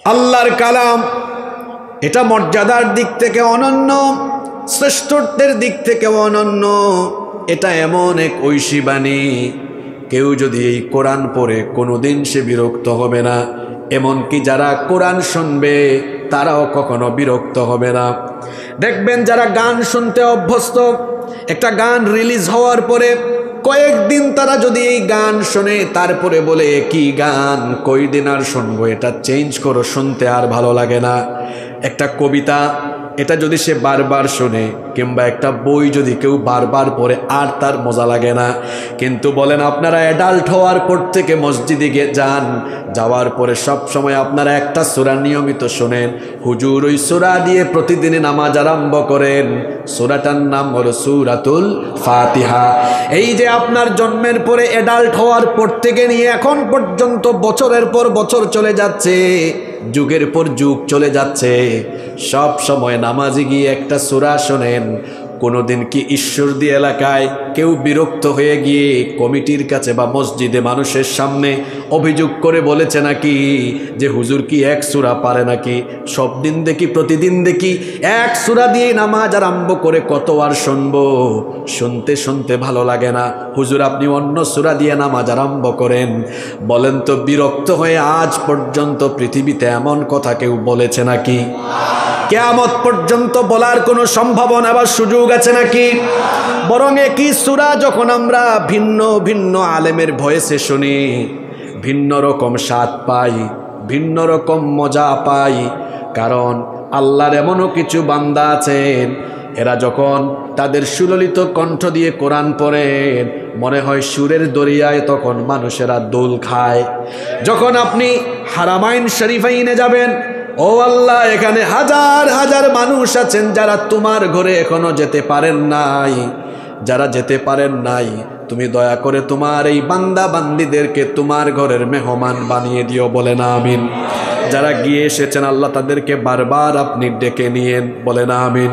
আল্লাহর কালাম এটা মর্যাদার দিক থেকে অনন্য, শ্রেষ্ঠত্বের দিক থেকে অনন্য। এটা এমন এক ঐশী বাণী, কেউ যদি এই কোরআন পড়ে কোনোদিন সে বিরক্ত হবে না, এমনকি যারা কোরআন শুনবে তারাও কখনো বিরক্ত হবে না। দেখবেন যারা গান শুনতে অভ্যস্ত, একটা গান রিলিজ হওয়ার পরে কয়েকদিন তারা যদি এই গান শোনে, তারপরে বলে কি গান, কয়দিন আর শুনবো, এটা চেঞ্জ করো, শুনতে আর ভালো লাগে না। একটা কবিতা এটা যদি সে বারবার শোনে, কিংবা একটা বই যদি কেউ বারবার পড়ে, আর তার মজা লাগে না। কিন্তু বলেন আপনারা অ্যাডাল্ট হওয়ার পর থেকে মসজিদে যান, যাওয়ার পরে সব সময় আপনারা একটা সূরা নিয়মিত শোনেন, হুজুর ওই সূরা দিয়ে প্রতিদিনই নামাজ আরম্ভ করেন। সূরাটার নাম হলো সূরাতুল ফাতিহা। এই যে আপনার জন্মের পরে অ্যাডাল্ট হওয়ার পর থেকে নিয়ে এখন পর্যন্ত বছরের পর বছর চলে যাচ্ছে, যুগের পর যুগ চলে যাচ্ছে, সব সময় নামাজে গিয়ে একটা সূরা শোনেন। কোনোদিন কি ঈশ্বরদী এলাকায় কেউ বিরক্ত হয়ে গিয়ে কমিটির কাছে বা মসজিদে মানুষের সামনে অভিযোগ করে বলেছে নাকি যে হুজুর কি এক সূরা পারে নাকি? সব দিন দেখি, প্রতিদিন দেখি এক সূরা দিয়ে নামাজ আরম্ভ করে কত আর শুনবো, শুনতে শুনতে ভালো লাগে না, হুজুর আপনি অন্য সূরা দিয়ে নামাজ আরম্ভ করেন। বলেন তো বিরক্ত হয়ে আজ পর্যন্ত পৃথিবীতে এমন কথা কেউ বলেছে নাকি? কিয়ামত পর্যন্ত বলার কোনো সম্ভাবনা বা সুযোগ আছে নাকি? বরং একই সূরা যখন আমরা ভিন্ন ভিন্ন আলেমের ভয়েসে শুনি, ভিন্ন রকম স্বাদ পাই, ভিন্ন রকম মজা পাই। কারণ আল্লাহর এমনও কিছু বান্দা আছেন, এরা যখন তাদের সুললিত কণ্ঠ দিয়ে কোরআন পড়েন, মনে হয় সুরের দরিয়ায় তখন মানুষেরা দোল খায়। যখন আপনি হারামাইন শরীফাইনে যাবেন, ও আল্লাহ, এখানে হাজার হাজার মানুষ আছেন যারা তোমার ঘরে এখনো যেতে পারেন নাই। যারা যেতে পারেন নাই, তুমি দয়া করে তোমার এই বান্দা বান্দিদেরকে তোমার ঘরের মেহমান বানিয়ে দিও, বলেন আমিন। যারা গিয়ে এসেছেন আল্লাহ তাদেরকে বারবার আপনি ডেকে নিয়েন, বলেন আমিন।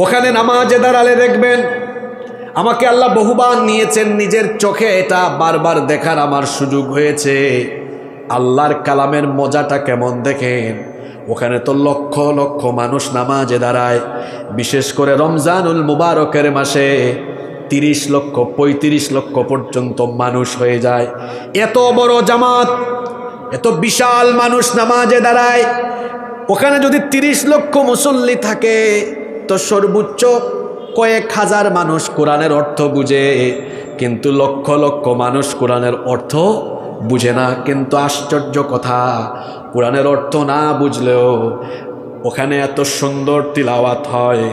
ওখানে নামাজে দাঁড়ালে দেখবেন, আমাকে আল্লাহ বহুবার নিয়েছেন নিজের চোখে, এটা বারবার দেখার আমার সুযোগ হয়েছে। আল্লাহর কালামের মজাটা কেমন দেখেন। ওখানে তো লক্ষ লক্ষ মানুষ নামাজে দাঁড়ায়, বিশেষ করে রমজানুল মুবারকের মাসে 30 লক্ষ 35 লক্ষ পর্যন্ত মানুষ হয়ে যায়। এত বড় জামাত, এত বিশাল মানুষ নামাজে দাঁড়ায়। ওখানে যদি 30 লক্ষ মুসল্লি থাকে, তো সর্বোচ্চ কয়েক হাজার মানুষ কোরআনের অর্থ বুঝে, কিন্তু লক্ষ লক্ষ মানুষ কোরআনের অর্থ বুঝে না। কিন্তু আশ্চর্য কথা, কোরআনের অর্থ না বুঝলেও ওখানে এত সুন্দর তিলাওয়াত হয়।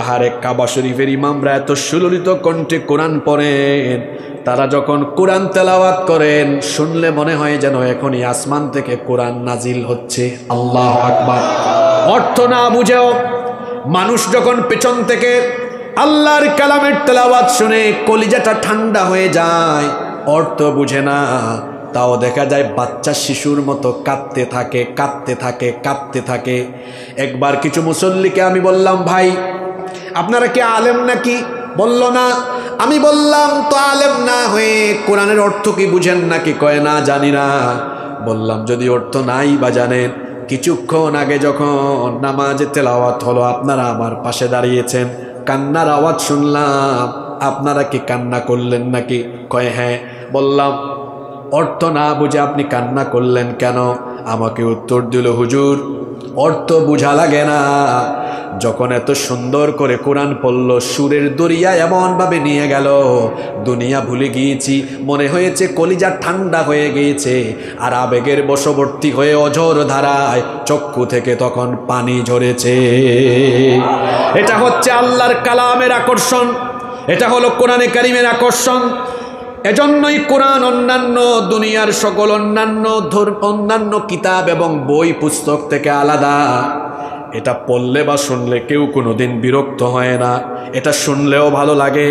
আহারে, কাবা শরীফের ইমামরা এত সুললিত কণ্ঠে কোরআন পড়েন, তারা যখন কোরআন তেলাওয়াত করেন, শুনলে মনে হয় যেন এখনই আসমান থেকে কোরআন নাজিল হচ্ছে। আল্লাহু আকবার। অর্থ না বুঝেও মানুষ যখন পেছন থেকে আল্লাহর কালামের তেলাওয়াত শুনে কলিজাটা ঠান্ডা হয়ে যায়। অর্থ বুঝে না, তাও দেখা যায় বাচ্চা শিশুর মতো কাঁদতে থাকে, কাঁদতে থাকে, কাঁদতে থাকে। একবার কিছু মুসল্লিকে আমি বললাম, ভাই আপনারা কি আলেম নাকি? বলল না। আমি বললাম, তো আলেম না হয়ে কোরআনের অর্থ কি বুঝেন নাকি? কয় না, জানি না। বললাম, যদি অর্থ নাই বা জানেন, কিছুক্ষণ আগে যখন নামাজে তেলাওয়াত হলো, আপনারা আমার পাশে দাঁড়িয়েছেন, কান্নার আওয়াজ শুনলাম, আপনারা কি কান্না করলেন নাকি? কয় হ্যাঁ। বললাম, অর্থ না বুঝে আপনি কান্না করলেন কেন? আমাকে উত্তর দিল, হুজুর অর্থ বুঝা লাগে না। যখন এত সুন্দর করে কোরআন পড়ল, সুরের দরিয়া এমনভাবে নিয়ে গেল, দুনিয়া ভুলে গিয়েছি, মনে হয়েছে কলিজা ঠান্ডা হয়ে গিয়েছে, আর আবেগের বশবর্তী হয়ে অঝোর ধারায় চক্ষু থেকে তখন পানি ঝরেছে। এটা হচ্ছে আল্লাহর কালামের আকর্ষণ, এটা হলো কোরআনে কারিমের আকর্ষণ। এজন্যই কোরআন অন্যান্য দুনিয়ার সকল অন্যান্য কিতাব এবং বই পুস্তক থেকে আলাদা। এটা পড়লে বা শুনলে কেউ কোনোদিন বিরক্ত হয় না। এটা শুনলেও ভালো লাগে,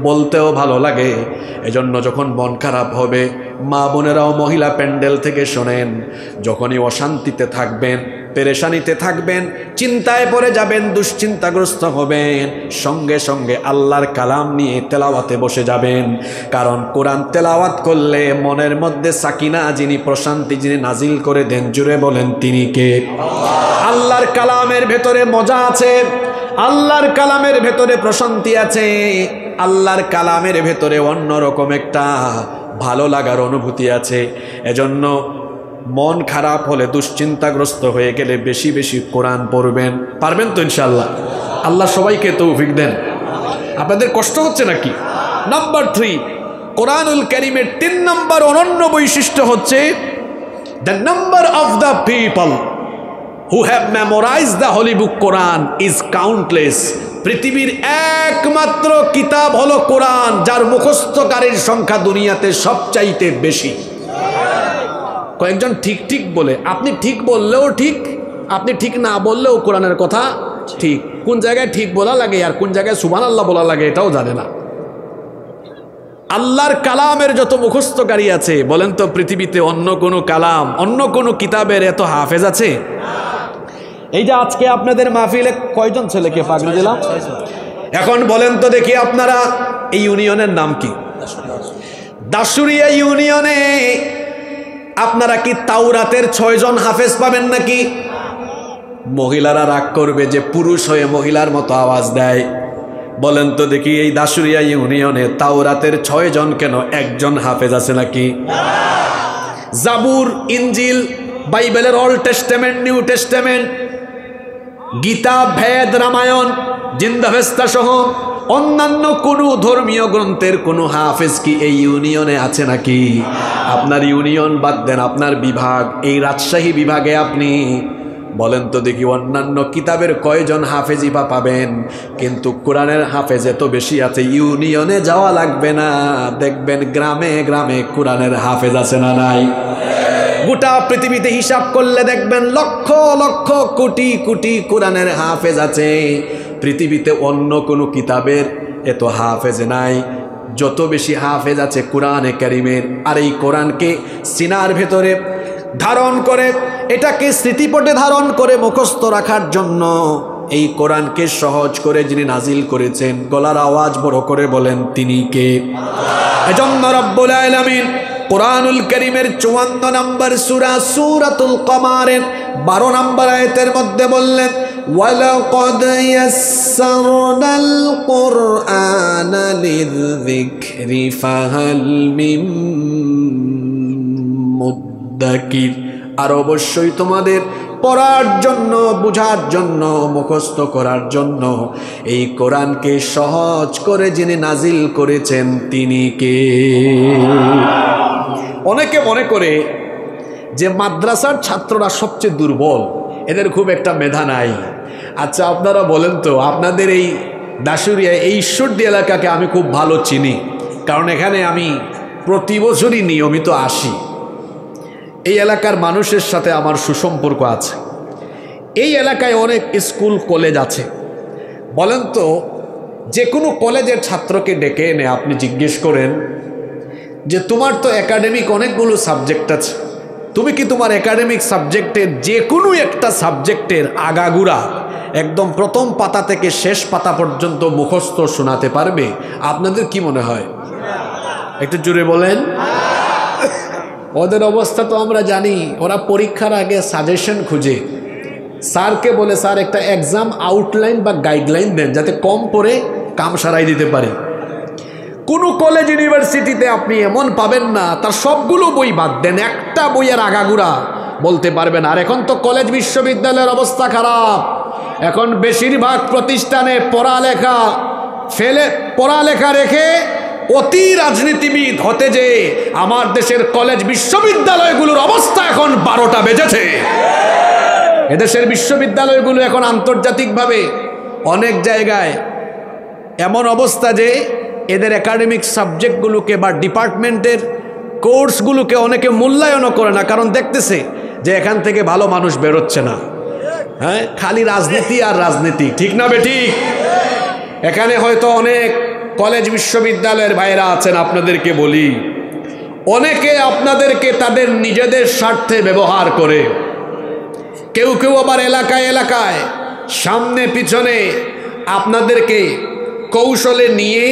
বলতেও ভালো লাগে। এজন্য যখন মন খারাপ হবে, মা বোনেরাও মহিলা প্যান্ডেল থেকে শোনেন, যখনই অশান্তিতে থাকবেন, পেরেশানিতে থাকবেন, চিন্তায় পড়ে যাবেন, দুশ্চিন্তাগ্রস্ত হবেন, সঙ্গে সঙ্গে আল্লাহর কালাম নিয়ে তেলাওয়াতে বসে যাবেন। কারণ কোরআন তেলাওয়াত করলে মনের মধ্যে সাকিনা, যিনি প্রশান্তি যিনি নাজিল করে দেন, জুড়ে বলেন তিনি কে? আল্লাহর কালামের ভেতরে মজা আছে, আল্লাহর কালামের ভেতরে প্রশান্তি আছে, আল্লাহর কালামের ভেতরে অন্যরকম একটা ভালো লাগার অনুভূতি আছে। এজন্য মন খারাপ হলে, দুশ্চিন্তাগ্রস্ত হয়ে গেলে বেশি বেশি কোরআন পড়বেন। পারবেন তো ইনশাআল্লাহ? আল্লাহ সবাইকে তৌফিক দেন। আপনাদের কষ্ট হচ্ছে নাকি? নাম্বার 3, কোরআনুল কারীমের 3 নম্বর অনন্য বৈশিষ্ট্য হচ্ছে the number of the people who have memorized the holy book Quran is countless. পৃথিবীর একমাত্র কিতাব হলো কোরআন, যার মুখস্থকারীর সংখ্যা দুনিয়াতে সবচাইতে বেশি। কয়েকজন ঠিক ঠিক বলে, আপনি ঠিক বললেও ঠিক, আপনি ঠিক না বললেও কোরআনের কথা ঠিক। কোন জায়গায় ঠিক বলা লাগে আর কোন জায়গায় সুবহানাল্লাহ বলা লাগে এটাও জানে না। আল্লাহর কালামের যত মুখস্থকারী আছে, বলেন তো পৃথিবীতে অন্য কোনো কালাম, অন্য কোনো কিতাবের এত হাফেজ আছে? এই যে আজকে আপনাদের মাহফিলে কয়জন ছেলেকে পাগড়ি দিলাম? এখন বলেন তো দেখি, আপনারা এই ইউনিয়নের নাম কি? দাসুরিয়া ইউনিয়নে আপনারা কি তাওরাতের 6 জন হাফেজ পাবেন নাকি? মহিলারা রাগ করবে যে পুরুষ হয়ে মহিলার মতো আওয়াজ দেয়। বলেন তো দেখি, এই দাসুরিয়া ইউনিয়নে তাওরাতের 6 জন কেন, 1 জন হাফেজ আছে নাকি? জাবুর, ইনজিল, বাইবেলের old testament, new testament, Gita, ভেদ, রামায়ণ, জিন্দাভেস্তা সহ অন্যান্য কোনো ধর্মীয় গ্রন্থের কোনো হাফেজ কি এই ইউনিয়নে আছে নাকি? আপনার ইউনিয়ন বাদ দেন, আপনার বিভাগ, এই রাজশাহী বিভাগে আপনি বলেন তো দেখি অন্যান্য কিতাবের কয়জন হাফেজি বা পাবেন? কিন্তু কোরআনের হাফেজ এত বেশি আছে, ইউনিয়নে যাওয়া লাগবে না, দেখবেন গ্রামে গ্রামে কোরআনের হাফেজ আছে না নাই? গোটা পৃথিবীতে হিসাব করলে দেখবেন লক্ষ লক্ষ কোটি কোটি কোরআনের হাফেজ আছে। পৃথিবীতে অন্য কোনো কিতাবের এত হাফেজ নাই, যত বেশি হাফেজ আছে কোরআনে কারীমের। আর এই কোরআনকে সিনার ভেতরে ধারণ করে, এটাকে স্মৃতিপটে ধারণ করে মুখস্থ রাখার জন্য এই কোরআনকে সহজ করে যিনি নাজিল করেছেন, গলার আওয়াজ বড় করে বলেন তিনি কে? এজন্য রব্বুল আলামিন কোরআনুল কারীমের 54 নম্বর সূরা সূরাতুল কমারের 12 নম্বর আয়াতের মধ্যে বললেন, ওয়ালাকাদ ইয়াসসারনাল কুরআনা লিযিকরি ফাহাল মিন মুদ্দাকির। আর অবশ্যই তোমাদের পড়ার জন্য, বোঝার জন্য, মুখস্থ করার জন্য এই কোরআনকে সহজ করে যিনি নাজিল করেছেন তিনি কে? অনেকে মনে করে যে মাদ্রাসার ছাত্ররা সবচেয়ে দুর্বল, এদের খুব একটা মেধা নাই। আচ্ছা আপনারা বলেন তো, আপনাদের এই দাসুরিয়া, এই ঈশ্বরদী এলাকাকে আমি খুব ভালো চিনি, কারণ এখানে আমি প্রতি বছরই নিয়মিত আসি। এই এলাকার মানুষের সাথে আমার সুসম্পর্ক আছে। এই এলাকায় অনেক স্কুল কলেজ আছে। বলেন তো, যে কোনো কলেজের ছাত্রকে ডেকে এনে আপনি জিজ্ঞেস করেন যে তোমার তো একাডেমিক অনেকগুলো সাবজেক্ট আছে, তুমি কি তোমার একাডেমিক সাবজেক্টের যে কোনো একটা সাবজেক্টের আগাগুড়া একদম প্রথম পাতা থেকে শেষ পাতা পর্যন্ত মুখস্থ শোনাতে পারবে? আপনাদের কি মনে হয়? একটু জোরে বলেন। ওদের অবস্থা তো আমরা জানি, ওরা পরীক্ষার আগে সাজেশন খুঁজে, স্যারকে বলে স্যার একটা এক্সাম আউটলাইন বা গাইডলাইন দেন যাতে কম পড়ে কাম সারাই দিতে পারি। কোনো কলেজ ইউনিভার্সিটিতে আপনি এমন পাবেন না তার সবগুলো বই বাদ দেন, একটা বইয়ের আগাগুড়া বলতে পারবেন। আর এখন তো কলেজ বিশ্ববিদ্যালয়ের অবস্থা খারাপ। এখন বেশিরভাগ প্রতিষ্ঠানে পড়ালেখা রেখে অতি রাজনীতিবিদ হতে যে আমার দেশের কলেজ বিশ্ববিদ্যালয়গুলোর অবস্থা এখন 12টা বেজেছে। এদেশের বিশ্ববিদ্যালয়গুলো এখন আন্তর্জাতিকভাবে অনেক জায়গায় এমন অবস্থা যে এদের একাডেমিক সাবজেক্টগুলোকে বা ডিপার্টমেন্টের কোর্সগুলোকে অনেকে মূল্যায়নও করে না, কারণ দেখতেছে যে এখান থেকে ভালো মানুষ বেরোচ্ছে না। হ্যাঁ, খালি রাজনীতি আর রাজনীতি, ঠিক না বেঠিক? এখানে হয়তো অনেক কলেজ বিশ্ববিদ্যালয়ের ভাইরা আছেন, আপনাদেরকে বলি অনেকে আপনাদেরকে তাদের নিজেদের স্বার্থে ব্যবহার করে, কেউ কেউ আবার এলাকায় এলাকায় সামনে পিছনে আপনাদেরকে কৌশলে নিয়ে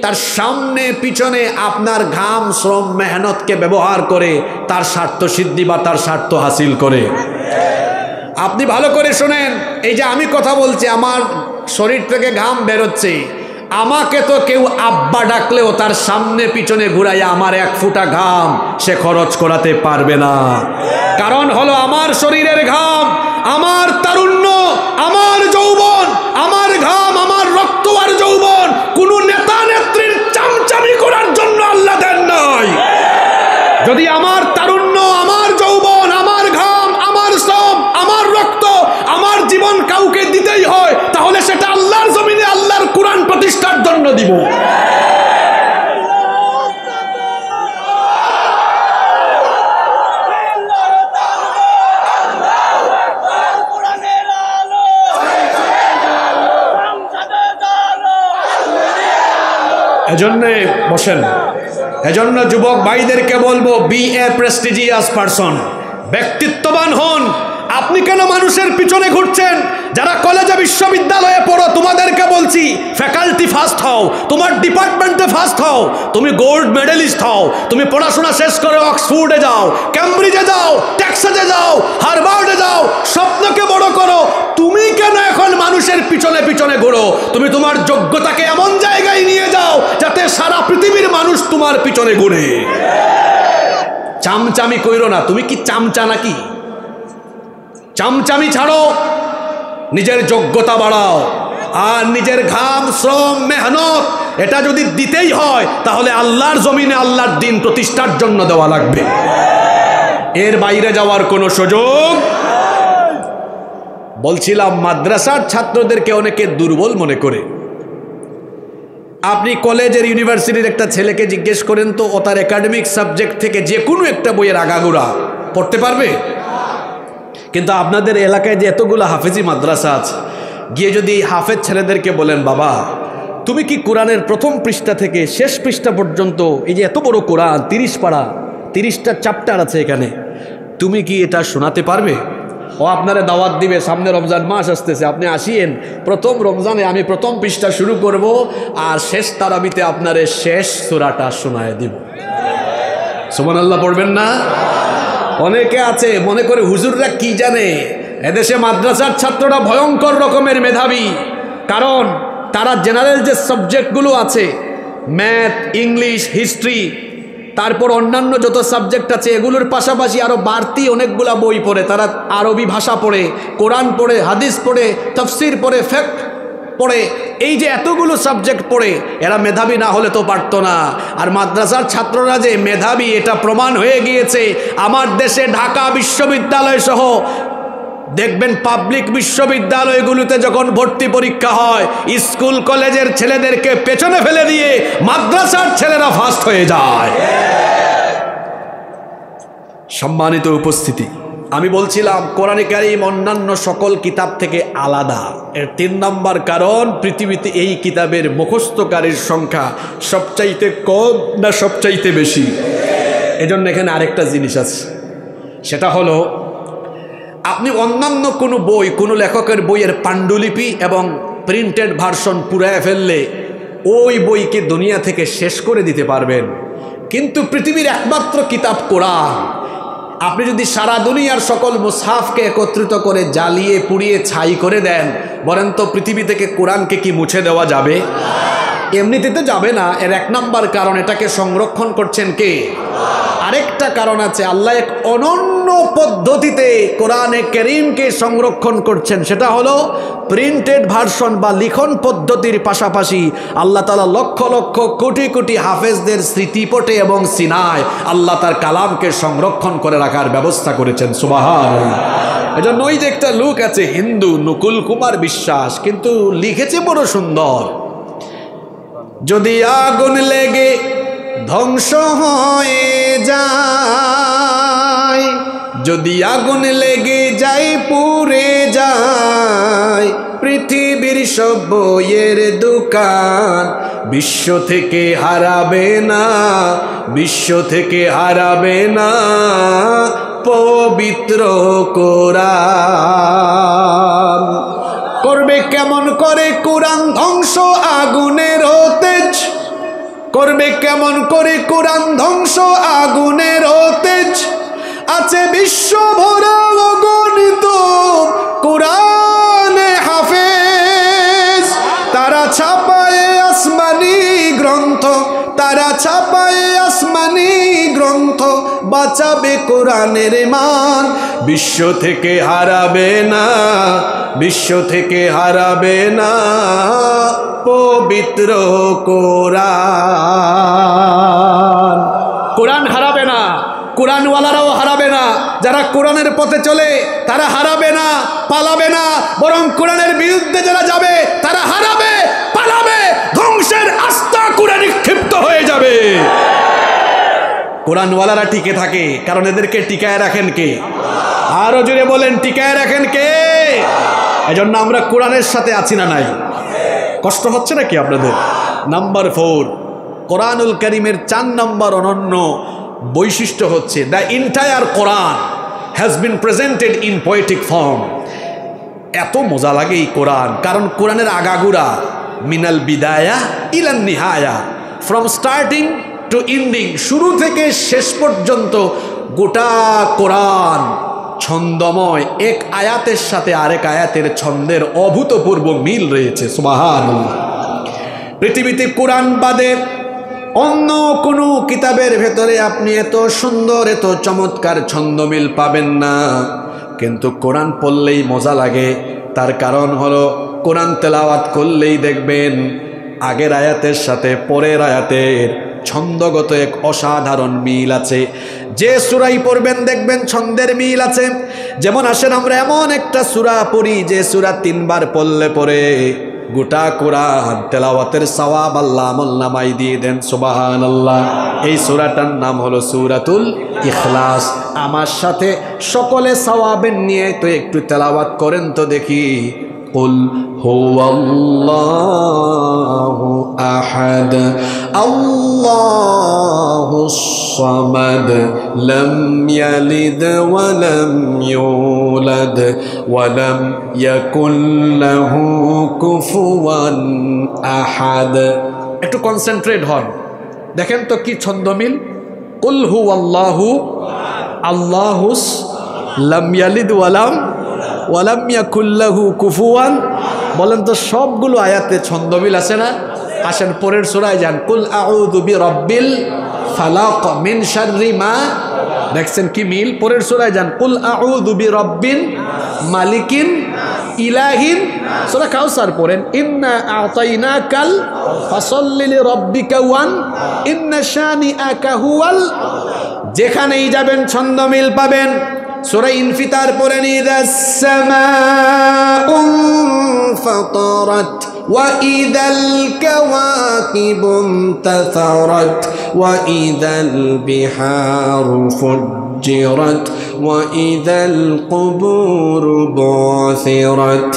তার সামনে পিছনে আপনার ঘাম শ্রম মেহনতকে ব্যবহার করে তার স্বার্থ সিদ্ধি বা তার স্বার্থ হাসিল করে। আপনি ভালো করে শোনেন, এই যে আমি কথা বলছি, আমার শরীর থেকে ঘাম বেরোচ্ছে, আমাকে তো কেউ আব্বা ডাকলেও তার সামনে পিছনে ঘুরাইয়া আমার এক ফোঁটা ঘাম সে খরচ করাতে পারবে না। কারণ হলো আমার শরীরের ঘাম, আমার তারুণ্য, আমার যৌবন, আমার ঘাম, আমার রক্ত আর যৌবন কোন নেতা নেত্রীর চামচামি করার জন্য আল্লাহ দেন নাই। যদি আমার তারুণ্য, আমার যৌবন, আমার ঘাম, আমার শ্রম, আমার রক্ত, আমার জীবন কাউকে দিতেই হয়, তাহলে সেটা আল্লাহর জমিনে আল্লাহর কোরআন প্রতিষ্ঠার জন্য দিব। এজন্য বসেন, এজন্য যুবক ভাইদেরকে বলবো, বি এ প্রেস্টিজিয়াস পারসন, ব্যক্তিত্ববান হন। আপনি কেন মানুষের পিছনে ঘুরছেন? যারা কলেজে বিশ্ববিদ্যালয়ে পড়ো তোমাদেরকে বলছি, ফ্যাকাল্টি ফার্স্ট হও, তোমার ডিপার্টমেন্টে ফার্স্ট হও, তুমি গোল্ড মেডেলিস্ট হও, তুমি পড়াশোনা শেষ করে অক্সফোর্ডে যাও, ক্যামব্রিজে যাও, টেক্সাসে যাও, হার্ভার্ডে যাও, স্বপ্নকে বড় করো। তুমি কেন এখন মানুষের পিছনে পিছনে ঘোরো? তুমি তোমার যোগ্যতাকে এমন জায়গায় নিয়ে যাও যাতে সারা পৃথিবীর মানুষ তোমার পিছনে ঘুরে। চামচামি কইরো না। তুমি কি চামচা নাকি? চামচামি ছাড়ো, নিজের যোগ্যতা বাড়াও, আর নিজের ঘাম শ্রম মেহনত এটা যদি দিতেই হয় তাহলে আল্লাহর জমিনে আল্লাহর দিন প্রতিষ্ঠার জন্য দেওয়া লাগবে, এর বাইরে যাওয়ার কোনো সুযোগ। বলছিলাম মাদ্রাসার ছাত্রদেরকে অনেকে দুর্বল মনে করে। আপনি কলেজের ইউনিভার্সিটির একটা ছেলেকে জিজ্ঞেস করেন তো, ও তার একাডেমিক সাবজেক্ট থেকে যে কোনো একটা বইয়ের আগাগোড়া পড়তে পারবে? কিন্তু আপনাদের এলাকায় যে এতগুলো হাফেজি মাদ্রাসা আছে, গিয়ে যদি হাফেজ ছেলেদেরকে বলেন, বাবা তুমি কি কোরআনের প্রথম পৃষ্ঠা থেকে শেষ পৃষ্ঠা পর্যন্ত, এই যে এত বড় কোরআন 30 পারা 30টা চ্যাপ্টার আছে এখানে, তুমি কি এটা শোনাতে পারবে? ও আপনারে দাওয়াত দিবে, সামনে রমজান মাস আসতেছে, আপনি আসিয়েন, প্রথম রমজানে আমি প্রথম পৃষ্ঠা শুরু করব, আর শেষ তারাবিতে আপনারে শেষ সূরাটা শোনায় দিব। সুবহানাল্লাহ পড়বেন না? অনেকে আছে মনে করে হুজুররা কি জানে। এদেশে মাদ্রাসার ছাত্ররা ভয়ঙ্কর রকমের মেধাবী, কারণ তারা জেনারেল যে সাবজেক্টগুলো আছে, ম্যাথ, ইংলিশ, হিস্ট্রি, তারপর অন্যান্য যত সাবজেক্ট আছে, এগুলোর পাশাপাশি আরও বাড়তি অনেকগুলা বই পড়ে। তারা আরবি ভাষা পড়ে, কোরআন পড়ে, হাদিস পড়ে, তাফসির পড়ে, ফিকহ পড়ে। এই যে এতগুলো সাবজেক্ট পড়ে, এরা মেধাবী না হলে তো পারতো না। আর মাদ্রাসার ছাত্ররা যে মেধাবী এটা প্রমাণ হয়ে গিয়েছে। আমার দেশে ঢাকা বিশ্ববিদ্যালয় সহ দেখবেন পাবলিক বিশ্ববিদ্যালয়গুলোতে যখন ভর্তি পরীক্ষা হয়, স্কুল কলেজের ছেলেদেরকে পেছনে ফেলে দিয়ে মাদ্রাসার ছেলেরা ফার্স্ট হয়ে যায়। সম্মানিত উপস্থিতি, আমি বলছিলাম কোরআনে কারীম অন্যান্য সকল কিতাব থেকে আলাদা। এর 3 নম্বর কারণ, পৃথিবীতে এই কিতাবের মুখস্থকারীর সংখ্যা সবচাইতে কম না সবচাইতে বেশি? এজন্য এখানে আরেকটা জিনিস আছে, সেটা হলো আপনি অন্যান্য কোনো বই, কোনো লেখকের বইয়ের পাণ্ডুলিপি এবং প্রিন্টেড ভার্সন পুরায় ফেললে ওই বইকে দুনিয়া থেকে শেষ করে দিতে পারবেন। কিন্তু পৃথিবীর একমাত্র কিতাব কোরআন, আপনি যদি সারা দুনিয়ার সকল মুসহাফকে একত্রিত করে জ্বালিয়ে পুড়িয়ে ছাই করে দেন, বলেন তো পৃথিবী থেকে কোরআনকে কি মুছে দেওয়া যাবে? এমনিতে তো যাবে না। এর 1 নম্বর কারণ, এটাকে সংরক্ষণ করছেন কে? আরেকটা কারণ আছে, আল্লাহ এক অনন্য পদ্ধতিতে কোরআনে কারীমকে সংরক্ষণ করছেন। সেটা হলো প্রিন্টেড ভার্সন বা লিখন পদ্ধতির পাশাপাশি আল্লাহ তাআলা লক্ষ লক্ষ কোটি কোটি হাফেজদের স্মৃতিপটে এবং সিনায় আল্লাহ তার কালামকে সংরক্ষণ করে রাখার ব্যবস্থা করেছেন। সুবহানাল্লাহ। এজন্য ওই যে একটা লোক আছে হিন্দু, নকুল কুমার বিশ্বাস, কিন্তু লিখেছে বড় সুন্দর, যদি আগুন লেগে ধ্বংস হয়ে যায়, যদি আগুন লেগে যায় পুড়ে যায় পৃথিবীর সব বইয়ের দোকান, বিশ্ব থেকে হারাবে না, বিশ্ব থেকে হারাবে না পবিত্র কোরআন। করবে কেমন করে কোরআন ধ্বংস আগুনের তেজ, করবে কেমন করে কোরআন ধ্বংস আগুনের তেজ। আছে বিশ্ব ভরা অগণিত কোরআনে হাফেজ, তারা ছাপায় আসমানি গ্রন্থ, তারা ছাপায় আসমানি গ্রন্থ, বাঁচাবে কোরআনের মান। বিশ্ব থেকে হারাবে না, বিশ্ব থেকে হারাবে না পবিত্র কোরআন। কোরআন হারাবে না, কোরআনওয়ালারাও হারাবে না, যারা কোরআনের পথে চলে তারা হারাবে না, পালাবে না, বরং কোরআনের বিরুদ্ধে যারা যাবে তারা হারাবে, পালাবে, ধ্বংসের আস্থা কোরআন নিক্ষিপ্ত হয়ে যাবে। কোরআনওয়ালারা টিকে থাকে কারণ এদেরকে টিকায় রাখেন কে? আরো জোরে বলেন, টিকায় রাখেন কে? এজন্য আমরা কোরআনের সাথে আছি না নাই? কষ্ট হচ্ছে নাকি আপনাদের? নাম্বার 4, কোরআনুল কারীমের 4 নম্বর অনন্য বৈশিষ্ট্য হচ্ছে the entire Quran has been presented in poetic form. এত মজা লাগে এই কোরআন, কারণ কোরআনের আগাগুড়া মিনাল বিদায়া ইলান নিহায়া, ফ্রম স্টার্টিং টু এন্ডিং, শুরু থেকে শেষ পর্যন্ত গোটা কোরআন ছন্দময়। এক আয়াতের সাথে আরেক আয়াতের ছন্দের অভূতপূর্ব মিল রয়েছে। সুবহানাল্লাহ। পৃথিবীতে কোরআন বাদে অন্য কোনো কিতাবের ভেতরে আপনি এত সুন্দর এত চমৎকার ছন্দমিল পাবেন না, কিন্তু কোরআন পড়লেই মজা লাগে। তার কারণ হলো কোরআন তেলাওয়াত করলেই দেখবেন আগের আয়াতের সাথে পরের আয়াতের ছন্দগত এক অসাধারণ মিল আছে। যে সূরাই পড়বেন দেখবেন ছন্দের মিল আছে। যেমন আসেন আমরা এমন একটা সূরা পড়ি যে সূরা 3 বার পড়লে পরে গোটা কোরআন তেলাওয়াতের সওয়াব আল্লাহ আমলনামায় দিয়ে দেন। সুবহানাল্লাহ। এই সূরাটার নাম হলো সূরাতুল ইখলাস। আমার সাথে সকলে সওয়াবের নিয়ে তো একটু তেলাওয়াত করেন তো দেখি। কুল হুয়াল্লাহু আহাদ আল্লাহুস সামাদ লাম ইয়ালিদ ওয়া লাম ইউলাদ ওয়া লাম ইয়াকুল লাহু কুফুয়ান আহাদ। একটু কনসেন্ট্রেট হন, দেখেন তো কি ছন্দমিল। কুল হুয়াল্লাহু আল্লাহুস লাম ইয়ালিদ ওয়া লাম ইয়াকুল লাহু কুফুয়ান। বলেন তো সবগুলো আয়াতে ছন্দমিল আছে না? আসেন পরের সূরায় যান। কুল আউযু বিরাব্বিল ফালাক মিন শাররি মা, দেখছেন কি মিল? পরের সূরায় যান। কুল আউযু বিরাব্বিন মালিকিন ইলাহিন, সূরা কাউসার পড়েন। ইন্না আ'তাইনাকাল ফাসাল্লি লিরাব্বিকা ওয়ান ইন্না শানিআকা হুয়াল। যেখানেই যাবেন ছন্দমিল পাবেন। সূরা ইনফিতার পড়েন। ইযাস সামাউ ফাতারাত ওয়া ইযাল কাওয়াকিবু ইনতাসারাত ওয়া ইযাল বিহারু ফুজ্জিরাত ওয়া ইযাল কুবুরু বুসিরাত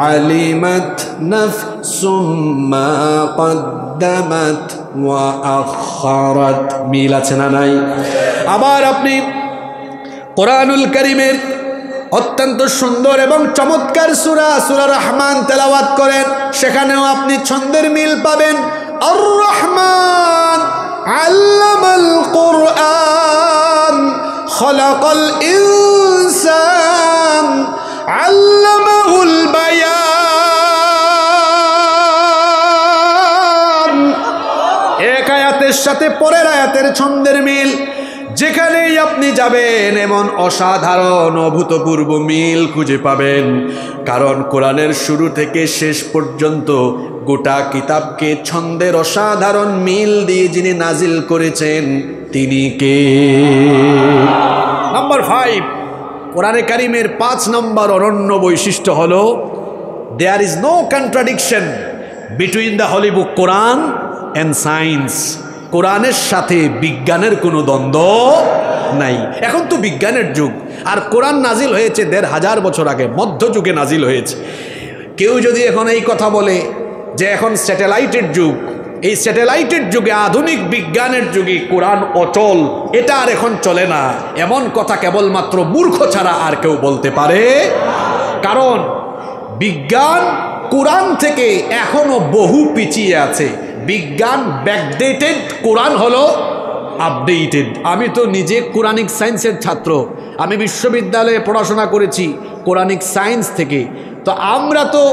আলিমাত নাফসুম মা কদ্দামাত ওয়া আখারাত। মিল আছে না নাই? আবার আপনি কোরআনুল কারীমের অত্যন্ত সুন্দর এবং চমৎকার সূরা সূরা রহমান তেলাওয়াত করেন, সেখানেও আপনি ছন্দের মিল পাবেন। আর রহমান আল্লামাল কুরআন খলাকাল ইনসান আল্লামাহুল বায়ান। এক আয়াতের সাথে পরের আয়াতের ছন্দের মিল। যেখানেই আপনি যাবেন এমন অসাধারণ অভূতপূর্ব মিল খুঁজে পাবেন, কারণ কোরআনের শুরু থেকে শেষ পর্যন্ত গোটা কিতাবকে ছন্দের অসাধারণ মিল দিয়ে যিনি নাজিল করেছেন তিনি কে? নাম্বার 5, কোরআনে কারীমের 5 নম্বর অনন্য বৈশিষ্ট্য হলো there is no contradiction between the holy book Quran and science. কোরআনের সাথে বিজ্ঞানের কোনো দ্বন্দ্ব নাই। এখন তো বিজ্ঞানের যুগ, আর কোরআন নাজিল হয়েছে 1500 বছর আগে, মধ্যযুগে নাজিল হয়েছে। কেউ যদি এখন এই কথা বলে যে এখন স্যাটেলাইটের যুগ, এই স্যাটেলাইটের যুগে, আধুনিক বিজ্ঞানের যুগে কোরআন অচল, এটা আর এখন চলে না, এমন কথা কেবলমাত্র মূর্খ ছাড়া আর কেউ বলতে পারে। কারণ বিজ্ঞান কোরআন থেকে এখনো বহু পিছিয়ে আছে। বিজ্ঞান ব্যাকডেটেড, কোরআন হলো আপডেটেড। আমি তো নিজে কোরআনিক সায়েন্সের ছাত্র, আমি বিশ্ববিদ্যালয়ে পড়াশোনা করেছি কোরআনিক সায়েন্স থেকে। তো আমরা তো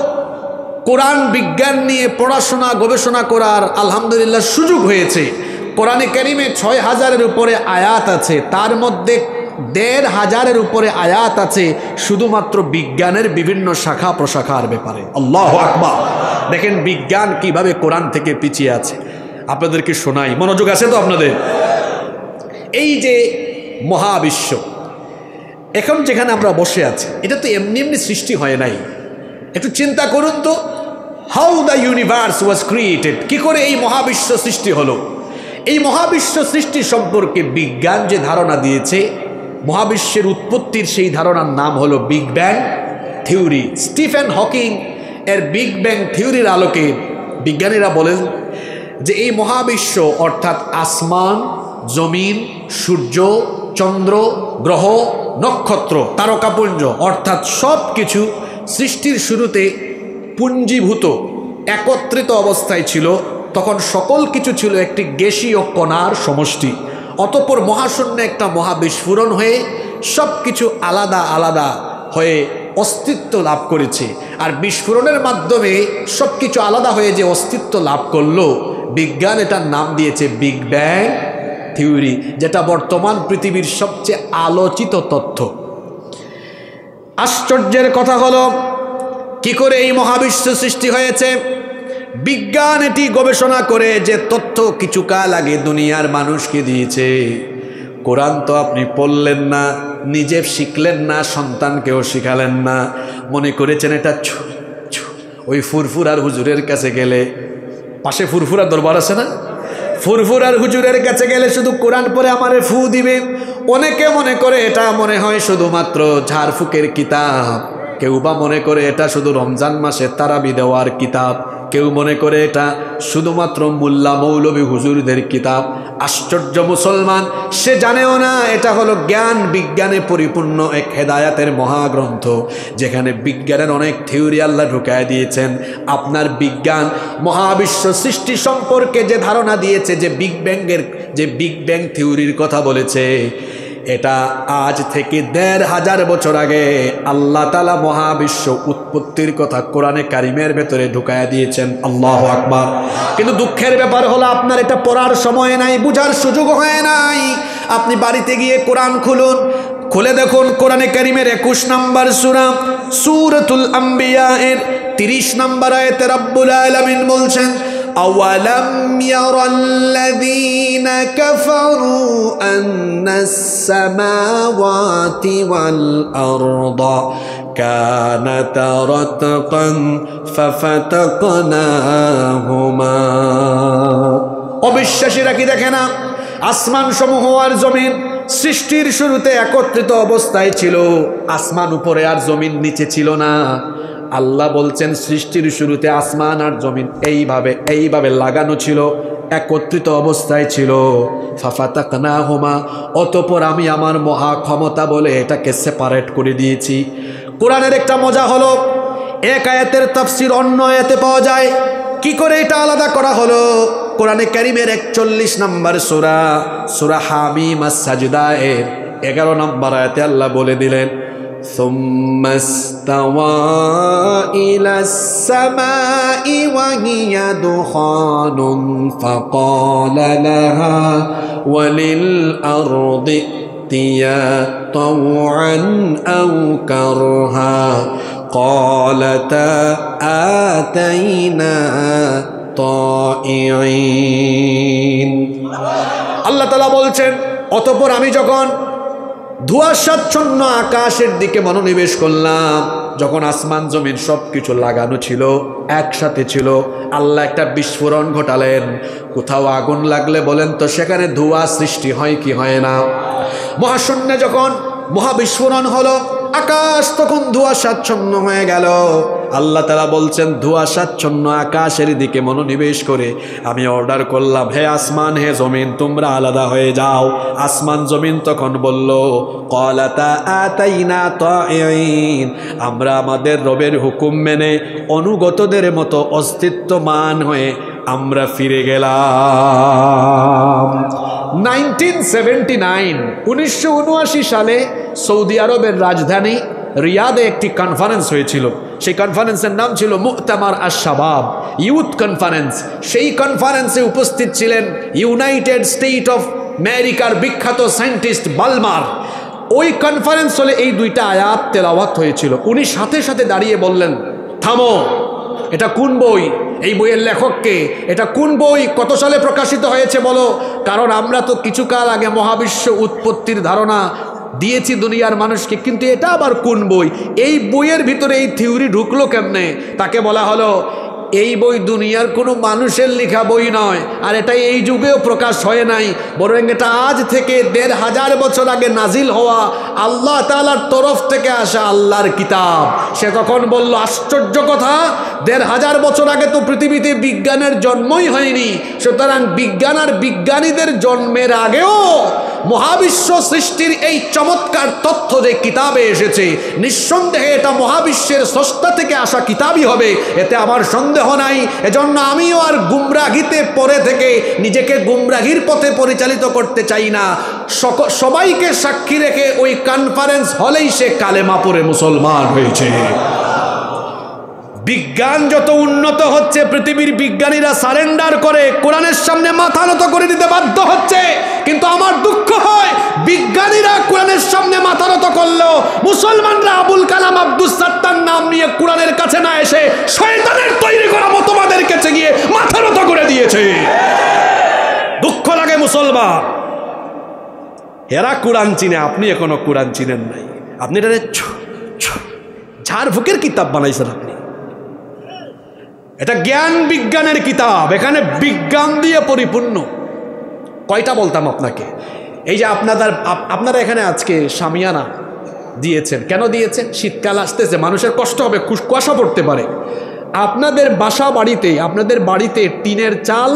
কোরআন বিজ্ঞান নিয়ে পড়াশোনা গবেষণা করার আলহামদুলিল্লাহ সুযোগ হয়েছে। কোরআনে কারিমে ৬,০০০-এর উপরে আয়াত আছে, তার মধ্যে ১,৫০০-এর উপরে আয়াত আছে শুধুমাত্র বিজ্ঞানের বিভিন্ন শাখা প্রশাখার ব্যাপারে। আল্লাহু আকবার! দেখেন বিজ্ঞান কিভাবে কোরআন থেকে পিছিয়ে আছে। আপনাদেরকে শোনাই, মনোযোগ আছে তো আপনাদের? এই যে মহাবিশ্ব এখন যেখানে আমরা বসে আছি, এটা তো এমনি এমনি সৃষ্টি হয় নাই। একটু চিন্তা করুন তো, how the universe was created, কি করে এই মহাবিশ্ব সৃষ্টি হলো। এই মহাবিশ্ব সৃষ্টি সম্পর্কে বিজ্ঞান যে ধারণা দিয়েছে, মহাবিশ্বের উৎপত্তির সেই ধারণার নাম হলো big bang theory. Stephen Hawking এর বিগ ব্যাং থিওরির আলোকে বিজ্ঞানীরা বলেন যে এই মহাবিশ্ব অর্থাৎ আসমান, জমিন, সূর্য, চন্দ্র, গ্রহ, নক্ষত্র, তারকাপুঞ্জ অর্থাৎ সব কিছু সৃষ্টির শুরুতে পুঞ্জীভূত একত্রিত অবস্থায় ছিল। তখন সকল কিছু ছিল একটি গ্যাসীয় কণার সমষ্টি। অতঃপর মহাশূন্যে একটা মহাবিস্ফোরণ হয়ে সব কিছু আলাদা আলাদা হয়ে অস্তিত্ব লাভ করেছে। আর বিস্ফোরণের মাধ্যমে সব কিছু আলাদা হয়ে যে অস্তিত্ব লাভ করলো, বিজ্ঞান এটার নাম দিয়েছে বিগ ব্যাং থিওরি, যেটা বর্তমান পৃথিবীর সবচেয়ে আলোচিত তথ্য। আশ্চর্যের কথা হলো, কি করে এই মহাবিশ্ব সৃষ্টি হয়েছে। বিজ্ঞান এটি গবেষণা করে যে তথ্য কিছুকাল আগে দুনিয়ার মানুষকে দিয়েছে। কোরআন তো আপনি পড়লেন না, নিজে শিখলেন না, সন্তানকেও শিখালেন না, মনে করেছেন এটা ওই ফুরফুরার হুজুরের কাছে গেলে, পাশে ফুরফুরা দরবার আছে না, ফুরফুরার হুজুরের কাছে গেলে শুধু কোরআন পড়ে আমারে ফু দিবে। অনেকে মনে করে এটা মনে হয় শুধুমাত্র ঝাড়ফুকের কিতাব, কেউ বা মনে করে এটা শুধু রমজান মাসে তারাবি দেওয়ার কিতাব, কেউ মনে করে এটা শুধুমাত্র মোল্লা মৌলবী হুজুরদের কিতাব। আশ্চর্য, মুসলমান সে জানেও না এটা হলো জ্ঞান বিজ্ঞানে পরিপূর্ণ এক হেদায়াতের মহাগ্রন্থ, যেখানে বিজ্ঞানের অনেক থিওরি আল্লাহ ঢুকায় দিয়েছেন। আপনার বিজ্ঞান মহাবিশ্ব সৃষ্টি সম্পর্কে যে ধারণা দিয়েছে, যে বিগ ব্যাং থিওরির কথা বলেছে, এটা আজ থেকে ১,৫০০ বছর আগে আল্লাহ তাআলা মহাবিশ্ব উৎপত্তির কথা কোরআনে কারিমের ভেতরে ঢুকায়া দিয়েছেন। আল্লাহু আকবার! কিন্তু দুঃখের ব্যাপার হলো আপনার এটা পড়ার সময় নাই, বুঝার সুযোগ হয় নাই। আপনি বাড়িতে গিয়ে কোরআন খুলুন, খুলে দেখুন কোরআনে কারিমের ২১ নম্বর সূরা সূরাতুল আম্বিয়া এর ৩০ নম্বর আয়াতে রব্বুল আলামিন বলছেন, أولم ير الذين كفروا أن السماوات والأرض كانتا رتقا ففتقناهما। অবিশ্বাসীরা কি দেখে না, আসমান সমূহ আর জমিন সৃষ্টির শুরুতে একত্রিত অবস্থায় ছিল। আসমান উপরে আর জমিন নিচে ছিল না। আল্লাহ বলছেন সৃষ্টির শুরুতে আসমান আর জমিন এইভাবে লাগানো ছিল, একত্রিত অবস্থায় ছিল। ফাফাতাকনাহুমা, অতঃপর আমি আমার মহা ক্ষমতা বলে এটাকে সেপারেট করে দিয়েছি। কোরআনের একটা মজা হলো, এক আয়াতের তাফসীর অন্য আয়াতে পাওয়া যায়। কি করে এটা আলাদা করা হলো? কোরআনে কারীমের ৪১ নম্বর সূরা হামিম আস-সাজদা এর ১১ নম্বর আয়াতে আল্লাহ বলে দিলেন, ثم استوى إلى السماء وهي دخان فقال لها وللأرض ائتيا طوعا أو كرها قالتا آتينا طائعين। আল্লাহ তাআলা বলছেন, অতঃপর আমি যখন ধোঁয়াচ্ছন্ন আকাশের দিকে মনোনিবেশ করলাম, যখন আসমান জমিন সব কিছু লাগানো ছিল, একসাথে ছিল, আল্লাহ একটা বিস্ফোরণ ঘটালেন। কোথাও আগুন লাগলে বলেন তো সেখানে ধোঁয়া সৃষ্টি হয় কি হয় না? মহাশূন্যে যখন মহাবিস্ফোরণ হলো, আকাশ তখন ধোঁয়াশাচ্ছন্ন হয়ে গেল। আল্লাহ তাআলা বলছেন, ধোঁয়াশাচ্ছন্ন আকাশের দিকে মনোনিবেশ করে আমি অর্ডার করলাম, হে আসমান হে জমিন তোমরা আলাদা হয়ে যাও। আসমান জমিন তখন বলল, ক্বালাতা আতাইনা তাইঈন, আমরা আমাদের রবের হুকুম মেনে অনুগতদের মতো অস্তিত্বমান হয়ে আমরা ফিরে গেলাম। 1979 সালে সৌদি আরবের রাজধানী রিয়াদে একটি কনফারেন্স হয়েছিল। সেই কনফারেন্সের নাম ছিল মুক্তামার আশ-শাবাব, ইউথ কনফারেন্স। সেই কনফারেন্সে উপস্থিত ছিলেন ইউনাইটেড স্টেট অফ আমেরিকার বিখ্যাত সায়েন্টিস্ট বালমার। ওই কনফারেন্স হলে এই দুইটা আয়াত তেলাওয়াত হয়েছিল। উনি সাথে সাথে দাঁড়িয়ে বললেন, থামো, এটা কোন বই, এই বইয়ের লেখককে, এটা কোন বই, কত সালে প্রকাশিত হয়েছে বলো। কারণ আমরা তো কিছুকাল আগে মহাবিশ্ব উৎপত্তির ধারণা দিয়েছি দুনিয়ার মানুষকে, কিন্তু এটা আবার কোন বই, এই বইয়ের ভিতরে এই থিওরি ঢুকলো কেমনে। তাকে বলা হলো, এই বই দুনিয়ার কোনো মানুষের লেখা বই নয়, আর এটা এই যুগেও প্রকাশ হয় নাই, বরং এটা আজ থেকে ১৫০০ বছর আগে নাজিল হওয়া আল্লাহ তাআলার তরফ থেকে আসা আল্লাহর কিতাব। সে তখন বলল, আশ্চর্য কথা, ১৫০০ বছর আগে তো পৃথিবীতে বিজ্ঞানের জন্মই হয়নি, সুতরাং বিজ্ঞান আর বিজ্ঞানীদের জন্মের আগেও মহাবিশ্ব সৃষ্টির এই চমৎকার তথ্য যে কিতাবে এসেছে, নিঃসন্দেহে এটা মহাবিশ্বের স্রষ্টা থেকে আসা কিতাবই হবে, এতে আমার সন্দেহ নাই। এজন্য আমিও আর গুমরাহিতে পড়ে থেকে নিজেকে গুমরাহির পথে পরিচালিত করতে চাই না। সবাইকে সাক্ষী রেখে ওই কনফারেন্স হলেই সে কালেমা পড়ে মুসলমান হয়েছে। বিজ্ঞান যত উন্নত হচ্ছে, পৃথিবীর বিজ্ঞানীরা সারেন্ডার করে কোরআনের সামনে মাথা নত করে দিতে বাধ্য হচ্ছে। কিন্তু আমার দুঃখ হয়, বিজ্ঞানীরা কোরআনের সামনে মাথা নত করলেও মুসলমানরা আবুল কালাম আব্দুস সাত্তার নাম নিয়ে কোরআনের কাছে না এসে শয়তানের তৈরি করা মতবাদের কাছে গিয়ে মাথা নত করে দিয়েছে। দুঃখ লাগে মুসলমান, এরা কোরআন চিনে, আপনি এখনো কোরআন চিনেন নাই। আপনি এটা ঝাড়ফুকের কিতাব বানাইছেন আপনি। এটা জ্ঞান বিজ্ঞানের কিতাব, এখানে বিজ্ঞান দিয়ে পরিপূর্ণ। কয়টা বলতাম আপনাকে, এই যে আপনারা এখানে আজকে শামিয়ানা দিয়েছেন, কেন দিয়েছেন? শীতকাল আসতেছে, মানুষের কষ্ট হবে, কুয়াশা পড়তে পারে। আপনাদের বাসা বাড়িতে, আপনাদের বাড়িতে টিনের চাল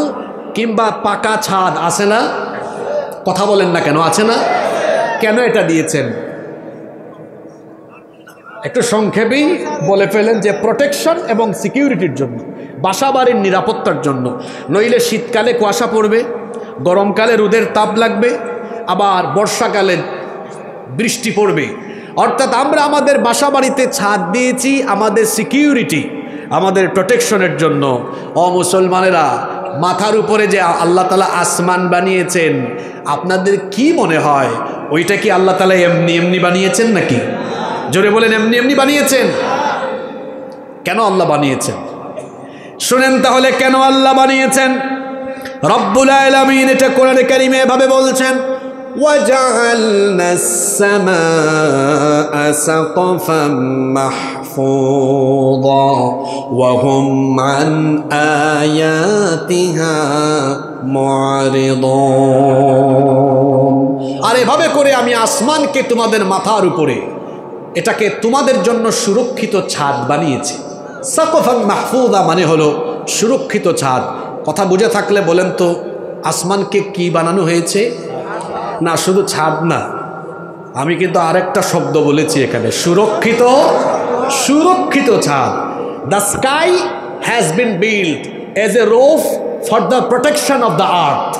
কিংবা পাকা ছাদ আছে না? কথা বলেন না কেন, আছে না? কেন এটা দিয়েছেন? একটু সংক্ষেপেই বলে ফেলেন যে প্রোটেকশন এবং সিকিউরিটির জন্য, বাসা বাড়ির নিরাপত্তার জন্য। নইলে শীতকালে কুয়াশা পড়বে, গরমকালে রোদের তাপ লাগবে, আবার বর্ষাকালে বৃষ্টি পড়বে। অর্থাৎ আমরা আমাদের বাসা বাড়িতে ছাদ দিয়েছি আমাদের সিকিউরিটি, আমাদের প্রোটেকশনের জন্য। মুসলমানেরা, মাথার উপরে যে আল্লাহ তাআলা আসমান বানিয়েছেন, আপনাদের কি মনে হয় ওইটা কি আল্লাহ তাআলা এমনি এমনি বানিয়েছেন নাকি? জোরে বলেন, এমনি এমনি বানিয়েছেন? কেন আল্লাহ বানিয়েছেন? শুনেন তাহলে কেন আল্লাহ বানিয়েছেন। রব্বুল আলামিন এটা কোরআনে কারিমে এভাবে বলছেন, ওয়াজআলনাস সামাআ সাকফাম মাহফুযা ওয়া হুম আন আয়াতিহা মুআরিদুন। আর এভাবে করে আমি আসমানকে তোমাদের মাথার উপরে, এটাকে তোমাদের জন্য সুরক্ষিত ছাদ বানিয়েছি। সাকফান মাহফুযা মানে হলো সুরক্ষিত ছাদ। কথা বুঝে থাকলে বলেন তো, আসমানকে কি বানানো হয়েছে? না, শুধু ছাদ না, আমি কিন্তু আরেকটা শব্দ বলেছি এখানে, সুরক্ষিত। সুরক্ষিত ছাদ। The sky has been build as a roof for the protection of the earth.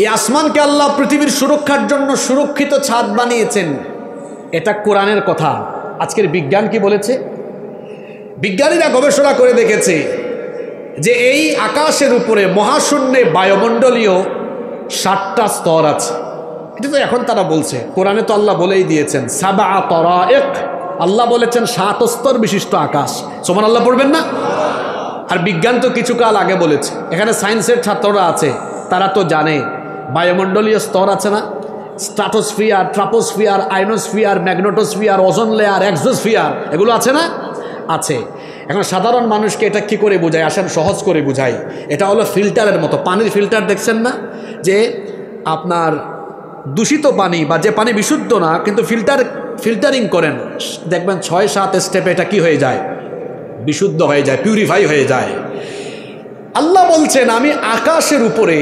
এই আসমানকে আল্লাহ পৃথিবীর সুরক্ষার জন্য সুরক্ষিত ছাদ বানিয়েছেন। এটা কোরআনের কথা। আজকের বিজ্ঞান কি বলেছে? বিজ্ঞানীরা গবেষণা করে দেখেছে যে এই আকাশের উপরে মহাশূন্যে বায়ুমণ্ডলীয় 7টা স্তর আছে। এটা তো এখন তারা বলছে, কোরআনে তো আল্লাহ বলেই দিয়েছেন সাবা তরায়েক, আল্লাহ বলেছেন 7 স্তর বিশিষ্ট আকাশ। সুবহানাল্লাহ পড়বেন না? আর বিজ্ঞান তো কিছুকাল আগে বলেছে। এখানে সায়েন্সের ছাত্ররা আছে, তারা তো জানে বায়ুমণ্ডলীয় স্তর আছে না, stratosphere, troposphere, ionosphere, magnetosphere, ozone layer, exosphere, এগুলো আছে না? আছে। এখন সাধারণ মানুষকে এটা কী করে বোঝায়? আসেন সহজ করে বুঝাই। এটা হলো ফিল্টারের মতো, পানির ফিল্টার দেখছেন না, যে আপনার দূষিত পানি বা যে পানি বিশুদ্ধ না কিন্তু ফিল্টার ফিল্টারিং করেন, দেখবেন 6-7 স্টেপে এটা কি হয়ে যায়, বিশুদ্ধ হয়ে যায়, পিউরিফাই হয়ে যায়। আল্লাহ বলছেন আমি আকাশের উপরে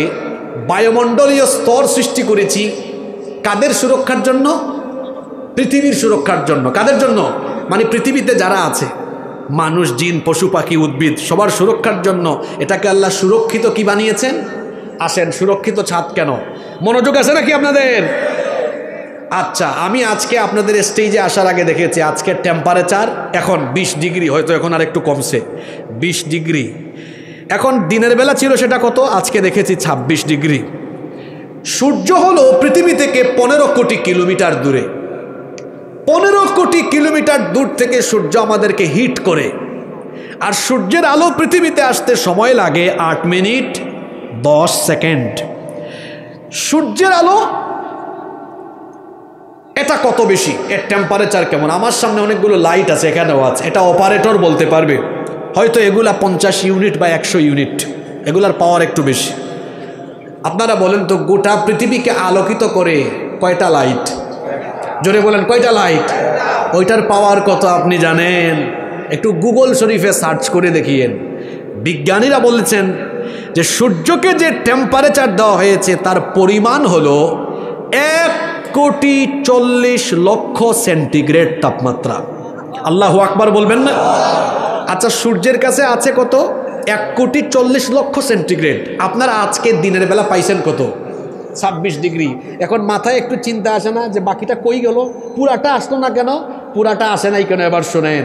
বায়ুমণ্ডলীয় স্তর সৃষ্টি করেছি কাদের সুরক্ষার জন্য? পৃথিবীর সুরক্ষার জন্য। কাদের জন্য? মানে পৃথিবীতে যারা আছে, মানুষ, জিন, পশু পাখি, উদ্ভিদ, সবার সুরক্ষার জন্য এটাকে আল্লাহ সুরক্ষিত কি বানিয়েছেন? আসেন, সুরক্ষিত ছাদ কেন? মনোযোগ আছে নাকি আপনাদের? আচ্ছা, আমি আজকে আপনাদের স্টেজে আসার আগে দেখেছি আজকের টেম্পারেচার এখন 20 ডিগ্রি, হয়তো এখন আর একটু কমছে, 20 ডিগ্রি। এখন দিনের বেলা ছিল সেটা কত? আজকে দেখেছি 26 ডিগ্রি। সূর্য হলো পৃথিবী থেকে 15 কোটি কিলোমিটার দূরে। 15 কোটি কিলোমিটার দূর থেকে সূর্য আমাদেরকে হিট করে, আর সূর্যের আলো পৃথিবীতে আসতে সময় লাগে 8 মিনিট 10 সেকেন্ড। সূর্যের আলো এটা কত বেশি, এর টেম্পারেচার কেমন? আমার সামনে অনেকগুলো লাইট আছে, এখানেও আছে, এটা অপারেটর বলতে পারবে। হয়তো এগুলা 50 ইউনিট বা 100 ইউনিট, এগুলার পাওয়ার একটু বেশি। আপনারা বলেন তো, গোটা পৃথিবীকে আলোকিত করে কয়টা লাইট? জোরে বলেন, কয়টা লাইট? ওইটার পাওয়ার কত আপনি জানেন? একটু গুগল শরীফে সার্চ করে দেখিয়েন। বিজ্ঞানীরা বলেছেন যে সূর্যকে যে টেম্পারেচার দেওয়া হয়েছে তার পরিমাণ হলো 1,40,00,000 সেন্টিগ্রেড তাপমাত্রা। আল্লাহু আকবার বলবেন না? আচ্ছা, সূর্যের কাছে আছে কত? 1,40,00,000 সেন্টিগ্রেড। আপনারা আজকে দিনের বেলা পাইছেন কত? 26 ডিগ্রি। এখন মাথায় একটু চিন্তা আসে না যে বাকিটা কই গেল? পুরাটা আসলো না কেন? পুরাটা আসে নাই কেন? এবার শোনেন,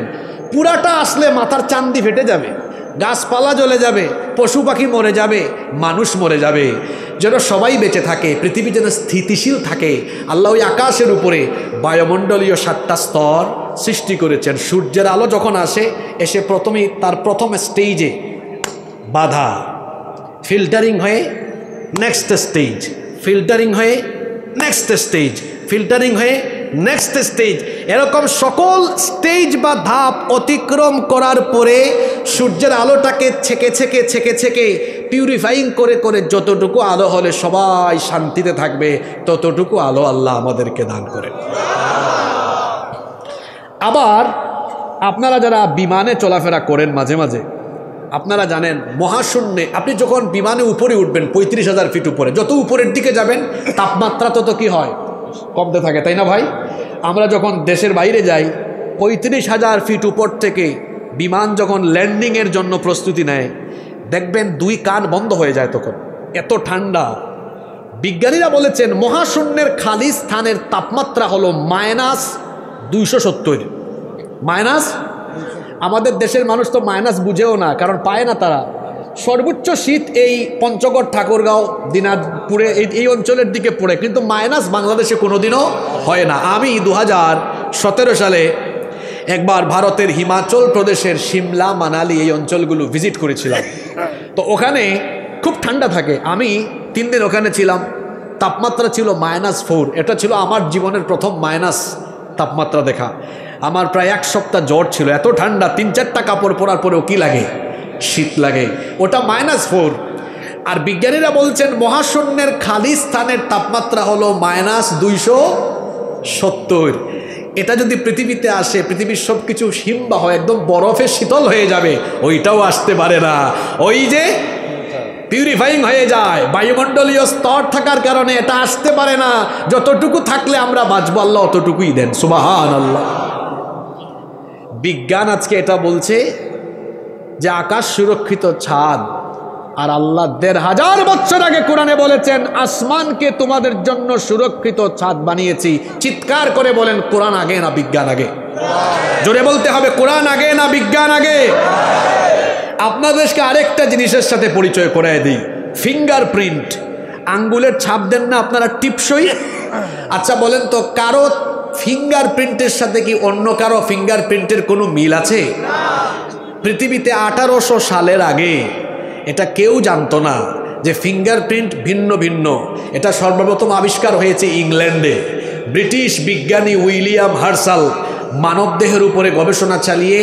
পুরাটা আসলে মাথার চান্দি ফেটে যাবে, গাছপালা জ্বলে যাবে, পশু পাখি মরে যাবে, মানুষ মরে যাবে। যেন সবাই বেঁচে থাকে, পৃথিবী যেন স্থিতিশীল থাকে, আল্লাহ ওই আকাশের উপরে বায়ুমণ্ডলীয় 7টা স্তর সৃষ্টি করেছেন। সূর্যের আলো যখন আসে, এসে প্রথমেই তার প্রথম স্টেজে বাধা, ফিল্টারিং হয়ে নেক্সট স্টেজ, ফিল্টারিং হয়ে নেক্সট স্টেজ, ফিল্টারিং হয়ে নেক্সট স্টেজ, এরকম সকল স্টেজ বা ধাপ অতিক্রম করার পরে সূর্যের আলোটাকে ছেকে ছেকে ছেকে ছেকে পিউরিফাইং করে করে যতটুকু আলো হলে সবাই শান্তিতে থাকবে, ততটুকু আলো আল্লাহ আমাদেরকে দান করে। আবার আপনারা যারা বিমানে চলাফেরা করেন মাঝে মাঝে, আপনারা জানেন মহাশূন্যে আপনি যখন বিমানে উপরে উঠবেন 35,000 ফিট উপরে, যত উপরের দিকে যাবেন তাপমাত্রা তত কি হয়? কমতে থাকে, তাই না ভাই? আমরা যখন দেশের বাইরে যাই, 35,000 ফিট উপর থেকে বিমান যখন ল্যান্ডিংয়ের জন্য প্রস্তুতি নেয়, দেখবেন 2 কান বন্ধ হয়ে যায়, তখন এত ঠান্ডা। বিজ্ঞানীরা বলেছেন মহাশূন্যের খালি স্থানের তাপমাত্রা হলো -270। মাইনাস, আমাদের দেশের মানুষ তো মাইনাস বুঝেও না, কারণ পায় না তারা। সর্বোচ্চ শীত এই পঞ্চগড়, ঠাকুরগাঁও, দিনাজপুরে এই অঞ্চলের দিকে পড়ে, কিন্তু মাইনাস বাংলাদেশে কোনোদিনও হয় না। আমি 2017 সালে একবার ভারতের হিমাচল প্রদেশের সিমলা, মানালি এই অঞ্চলগুলো ভিজিট করেছিলাম। তো ওখানে খুব ঠান্ডা থাকে। আমি 3 দিন ওখানে ছিলাম, তাপমাত্রা ছিল -4। এটা ছিল আমার জীবনের প্রথম মাইনাস তাপমাত্রা দেখা। আমার প্রায় 1 সপ্তাহ জ্বর ছিল, এত ঠান্ডা, 3-4টা কাপড় পরার পরেও কি লাগে? শীত লাগে। ওটা -4। আর বিজ্ঞানীরা বলছেন মহাশূন্যের খালি স্থানের তাপমাত্রা হলো -270। এটা যদি পৃথিবীতে আসে, পৃথিবীর সব কিছু হিমবা হয়, একদম বরফে শীতল হয়ে যাবে, ওইটাও আসতে পারে না। ওই যে পিউরিফাইং হয়ে যায়, বায়ুমণ্ডলীয় স্তর থাকার কারণে এটা আসতে পারে না। যতটুকু থাকলে আমরা বাঁচবো, আল্লাহ অতটুকুই দেন। সুবহানাল্লাহ। বিজ্ঞান আজকে এটা বলছে যে আকাশ সুরক্ষিত ছাদ, আর আল্লাহ 1500 বছর আগে কোরআনে বলেছেন আসমানকে তোমাদের জন্য সুরক্ষিত ছাদ বানিয়েছি। চিৎকার করে বলেন, কোরআন আগে না বিজ্ঞান আগে? জোরে বলতে হবে, কোরআন আগে না বিজ্ঞান আগে? আপনাদেরকে আরেকটা জিনিসের সাথে পরিচয় করায় দিই, ফিঙ্গারপ্রিন্ট। আঙ্গুলের ছাপ দেন না আপনারা টিপসই? আচ্ছা বলেন তো, কারো ফিঙ্গারপ্রিন্টের সাথে কি অন্য কারো ফিঙ্গারপ্রিন্টের কোনো মিল আছে? পৃথিবীতে 1800 সালের আগে এটা কেউ জানতো না যে ফিঙ্গারপ্রিন্ট ভিন্ন ভিন্ন। এটা সর্বপ্রথম আবিষ্কার হয়েছে ইংল্যান্ডে। ব্রিটিশ বিজ্ঞানী উইলিয়াম হার্সাল মানবদেহের উপরে গবেষণা চালিয়ে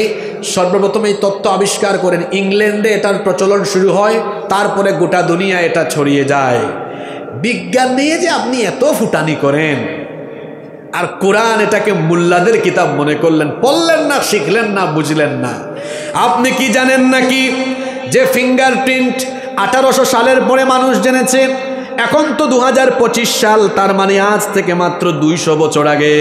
সর্বপ্রথম এই তত্ত্ব আবিষ্কার করেন। ইংল্যান্ডে এটার প্রচলন শুরু হয়, তারপরে গোটা দুনিয়া এটা ছড়িয়ে যায়। বিজ্ঞান নিয়ে যে আপনি এত ফুটানি করেন, আর কোরআন এটাকে মুল্লাদের কিতাব মনে করলেন, পড়লেন না, শিখলেন না, বুঝলেন না। আপনি কি জানেন নাকি যে ফিঙ্গারপ্রিন্ট 1800 সালের পরে মানুষ জেনেছে, এখন তো 2025 সাল, তার মানে আজ থেকে মাত্র 200 বছর আগে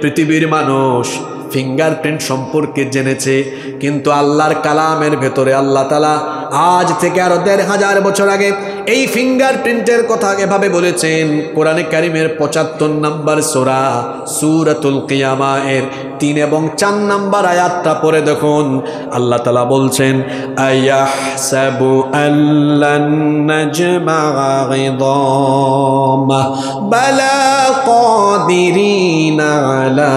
পৃথিবীর মানুষ ফিঙ্গারপ্রিন্ট সম্পর্কে জেনেছে। কিন্তু আল্লাহর কালামের ভেতরে আল্লাহ তাআলা আজ থেকে আরো 1500 বছর আগে এই ফিঙ্গারপ্রিন্টের কথা এভাবে বলেছেন। কোরআনে কারিমের 75 নম্বর সূরা সূরাতুল কিয়ামা এর 3 এবং 4 নম্বর আয়াতটা পড়ে দেখুন, আল্লাহ তাআলা বলছেন, আয়াহসাবু আল্লান নাজমা'a ইদামা বালা কাদিরিনা আলা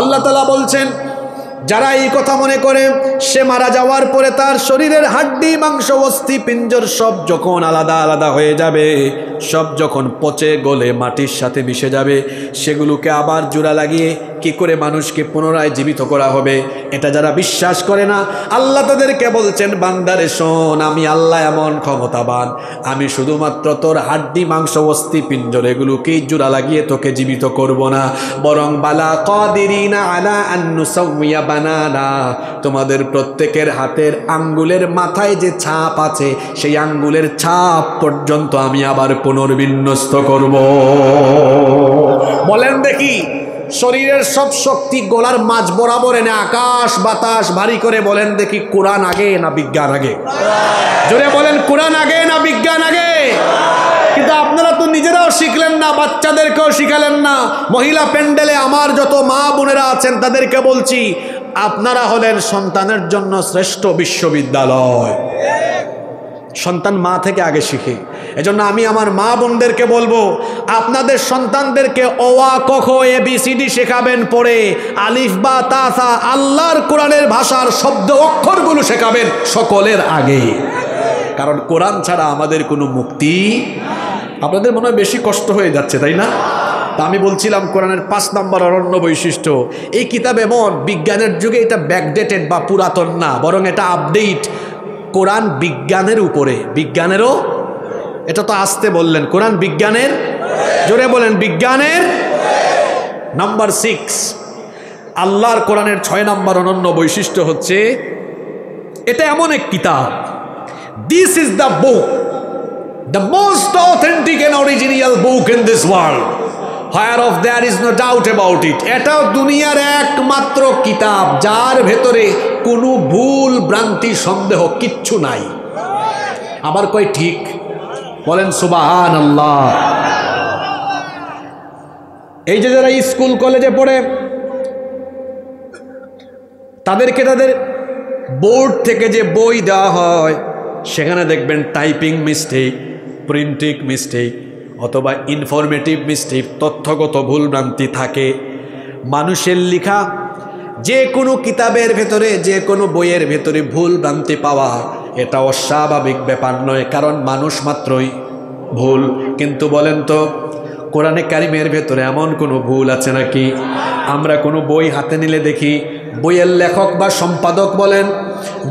আল্লাহ তাআলা বলছেন, যারা এই কথা মনে করে সে মারা যাওয়ার পরে তার শরীরের হাড্ডি মাংস অস্থি পিঞ্জর সব যখন আলাদা আলাদা হয়ে যাবে, সব যখন পচে গলে মাটির সাথে মিশে যাবে, সেগুলোকে আবার জোড়া লাগিয়ে কি করে মানুষকে পুনরায় জীবিত করা হবে, এটা যারা বিশ্বাস করে না, আল্লাহ তাদেরকে বলছেন, বান্দারে শোন, আমি আল্লাহ এমন ক্ষমতাবান, আমি শুধুমাত্র তোর হাড্ডি মাংস অস্থি পিঞ্জর এগুলোকেই জোড়া লাগিয়ে তোকে জীবিত করব না, বরং বালা কাদিরিনা আলা আন নুসাউইয়া বানানা, তোমাদের প্রত্যেকের হাতের আঙ্গুলের মাথায় যে ছাপ আছে সেই আঙ্গুলের ছাপ পর্যন্ত আমি আবার পুনর্বিন্যস্ত করব। বলেন দেখি, শরীরের সব শক্তি গলার মাঝ বরাবর এনে আকাশ বাতাস ভারী করে, বলেন দেখি কোরআন আগে না বিজ্ঞান আগে? জোরে বলেন, কোরআন আগে না বিজ্ঞান আগে? কিন্তু আপনারা তো নিজেরাও শিখলেন না, বাচ্চাদেরকেও শিখালেন না। মহিলা প্যান্ডেলে আমার যত মা বোনেরা আছেন তাদেরকে বলছি, আপনারা হলেন সন্তানের জন্য শ্রেষ্ঠ বিশ্ববিদ্যালয়। সন্তান মা থেকে আগে শিখে। এজন্য আমি আমার মা বোনদেরকে বলবো, আপনাদের সন্তানদেরকে অ আ ক খ ABCD শেখাবেন, পড়ে আলিফ বা তা সা আল্লাহর কোরআনের ভাষার শব্দ অক্ষরগুলো শেখাবেন সকলের আগে। কারণ কোরআন ছাড়া আমাদের কোনো মুক্তি। আপনাদের মনে হয় বেশি কষ্ট হয়ে যাচ্ছে, তাই না? তা আমি বলছিলাম, কোরআনের 5 নম্বর অনন্য বৈশিষ্ট্য, এই কিতাব এমন, বিজ্ঞানের যুগে এটা ব্যাকডেটেড বা পুরাতন না, বরং এটা আপডেট। কোরআন বিজ্ঞানের উপরে, বিজ্ঞানেরও, এটা তো আসতে বললেন, কোরআন বিজ্ঞানের, জোরে বলেন বিজ্ঞানের। নাম্বার 6, আল্লাহর কোরআনের 6 নম্বর অনন্য বৈশিষ্ট্য হচ্ছে, এটা এমন এক কিতাব, this is the book, the most authentic and original book in this world, whereof there is no doubt about it. এটাও দুনিয়ার একমাত্র কিতাব যার ভেতরে কোনো ভুল ভ্রান্তি সন্দেহ কিচ্ছু নাই। আবার কয় ঠিক, বলেন সুবহানাল্লাহ। এই যে যারা স্কুল কলেজে পড়ে, তাদেরকে তাদের বোর্ড থেকে যে বই দেওয়া হয়, সেখানে দেখবেন টাইপিং মিস্টেক, প্রিন্টিং মিস্টেক অথবা ইনফরমেটিভ মিস্টেক, তথ্যগত ভুলভ্রান্তি থাকে। মানুষের লেখা যে কোনো কিতাবের ভেতরে, যে কোনো বইয়ের ভেতরে ভুলভ্রান্তি পাওয়া এটা অস্বাভাবিক ব্যাপার নয়, কারণ মানুষ মাত্রই ভুল। কিন্তু বলেন তো, কোরআনে কারিমের ভেতরে এমন কোনো ভুল আছে নাকি? আমরা কোনো বই হাতে নিলে দেখি, বইয়ের লেখক বা সম্পাদক বলেন,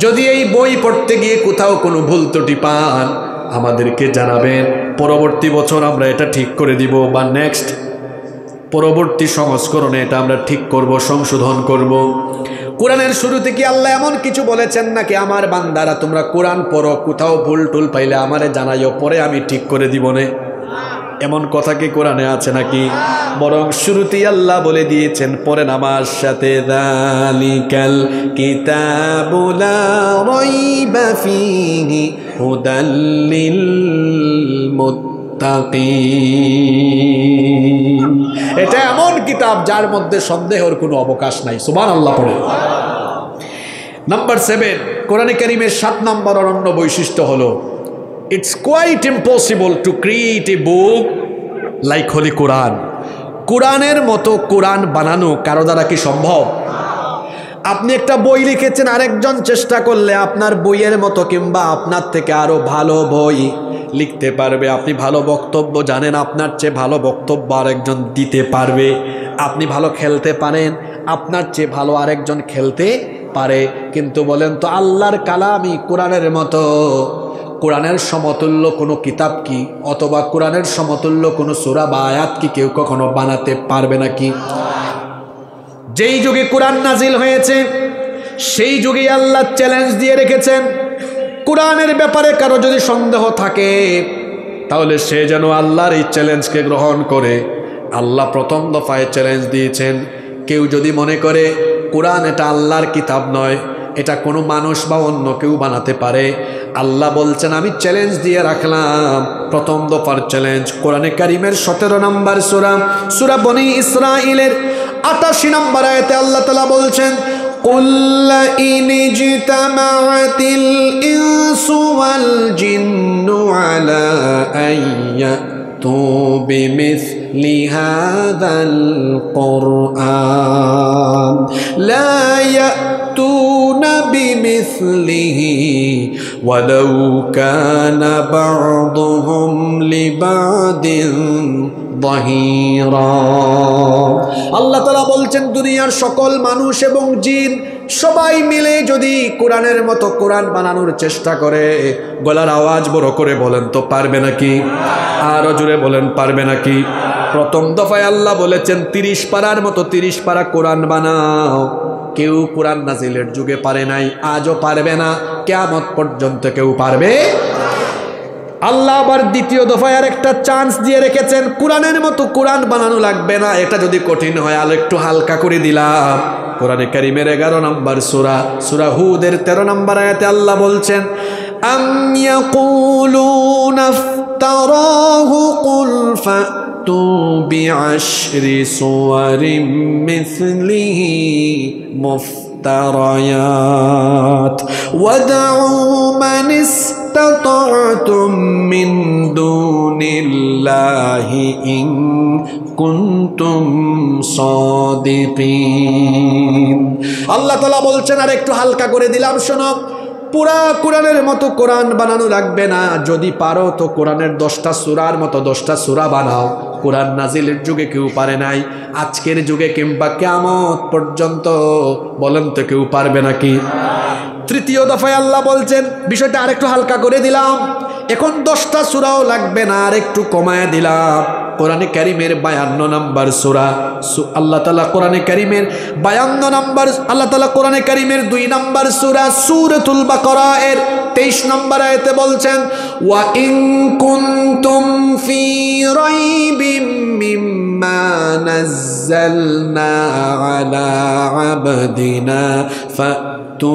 যদি এই বই পড়তে গিয়ে কোথাও কোনো ভুল ত্রুটি পান আমাদেরকে জানাবেন, পরবর্তী বছর আমরা এটা ঠিক করে দিব, বা নেক্সট পরবর্তী সংস্করণে এটা আমরা ঠিক করব, সংশোধন করব। কোরআনের শুরুতে কি আল্লাহ এমন কিছু বলেছেন নাকি, আমার বান্দারা তোমরা কোরআন পড়ো, কোথাও ভুল টুল পাইলে আমারে জানাইও, পরে আমি ঠিক করে দিব না? এমন কথা কি কোরআনে আছে নাকি? বরং শুরুতেই আল্লাহ বলে দিয়েছেন, পড়েন আমার সাথে, যালিকাল কিতাবু লা রাইবা ফীহি হুদাল লিল মুত্তাকিন। এটা এমন কিতাব যার মধ্যে সন্দেহের কোনো অবকাশ নাই। সুবহানাল্লাহ পড়ে। নাম্বার 7, কোরআনে কারীমের 7 নম্বর অনন্য বৈশিষ্ট্য হলো, it's quite impossible to create a book like Holy Quran. কোরআনের মতো কোরআন বানানো কারো দ্বারা কি সম্ভব? আপনি একটা বই লিখেছেন, আরেকজন চেষ্টা করলে আপনার বইয়ের মতো কিংবা আপনার থেকে আরো ভালো বই লিখতে পারবে। আপনি ভালো বক্তব্য জানেন, আপনার চেয়ে ভালো বক্তব্য আরেকজন দিতে পারবে। আপনি ভালো খেলতে পারেন, আপনার চেয়ে ভালো আরেকজন খেলতে পারে। কিন্তু বলেন তো, আল্লাহর কালামই কোরআনের মতো কোরআনের সমতুল্য কোনো কিতাব কি অথবা কোরআনের সমতুল্য কোনো সূরা বা আয়াত কি কেউ কখনো বানাতে পারবে নাকি? যেই যুগে কোরআন নাজিল হয়েছে সেই যুগে আল্লাহ চ্যালেঞ্জ দিয়ে রেখেছেন, কোরআনের ব্যাপারে কারো যদি সন্দেহ থাকে তাহলে সে যেন আল্লাহর এই চ্যালেঞ্জকে গ্রহণ করে। আল্লাহ প্রথম দফায় চ্যালেঞ্জ দিয়েছেন, কেউ যদি মনে করে কোরআন এটা আল্লাহর কিতাব নয়, এটা কোনো মানুষ বা অন্য কেউ বানাতে পারে, আল্লাহ বলছেন আমি চ্যালেঞ্জ দিয়ে রাখলাম। প্রথম দফার চ্যালেঞ্জ কোরআনে কারিমের 17 নম্বর সূরা, সূরা বনি ইসরাঈলের 88 নম্বর আয়াতে আল্লাহ তাআলা বলছেন, قُلْ إِنِ اجْتَمَعَتِ الْإِنسُ وَالْجِنُّ عَلَىٰ أَن يَأْتُوا بِمِثْلِ هَٰذَا الْقُرْآنِ لَا يَأْتُونَ بِمِثْلِهِ وَلَوْ كَانَ بَعْضُهُمْ لِبَعْضٍ ظهيرا। আল্লাহ তাআলা বলছেন দুনিয়ার সকল মানুষ এবং জিন সবাই মিলে যদি কোরআনের মতো কোরআন বানানোর চেষ্টা করে, গলার আওয়াজ বড় করে বলেন তো পারবে নাকি? আরো জোরে বলেন পারবে নাকি? প্রথম দফায় আল্লাহ বলেছেন 30 পারার মতো 30 পারা কোরআন বানাও। কেউ কোরআন নাজিলের যুগে পারে নাই, আজও পারবে না, কিয়ামত পর্যন্ত কেউ পারবে। আল্লাহ আবার দ্বিতীয় দফায় আর একটা চান্স দিয়ে রেখেছেন, কোরআনের মতো কোরআন বানানো লাগবে না, এটা যদি কঠিন হয় আলো একটু হালকা করে দিলাম। কোরআনে কারিমের 11 নম্বর সূরা, সূরা হুদের 13 নম্বর আয়াতে আল্লাহ বলছেন, আম ইয়াকুলুনা ইফতারাহু কুল ফাতু বিআশরি সুওয়ারিম মিসলিহি মুফতারায়াত ওয়াদউ মান استطعتم من دون الله إن كنتم صادقين। আল্লাহ তাআলা বলছেন আর একটু হালকা করে দিলাম, শোনো, পুরা কোরআনের মতো কোরআন বানানো লাগবে না, যদি পারো তো কোরআনের 10টা সূরার মতো 10টা সূরা বানাও। কোরআন নাজিলের যুগে কেউ পারে নাই, আজকের যুগে কিংবা কিয়ামত পর্যন্ত বলেন তো কেউ পারবে নাকি? তৃতীয় দফায় আল্লাহ বলছেন বিষয়টা আরেকটু হালকা করে দিলাম, এখন 10টা সূরাও লাগবে না, আর একটু কমায় দিলাম। কোরআনে কারিমের 52 নম্বর সূরা, আল্লাহ তাআলা কোরআনে কারিমের 52 নম্বর, আল্লাহ তাআলা কোরআনে কারিমের 2 নম্বর সূরা সূরাতুল বাকারা এর 23 নম্বর আয়াতে বলছেন, ওয়া ইন কুনতুম ফি রাইবিম মিম্মা নাযালনা আলা আবদিনা ফাতু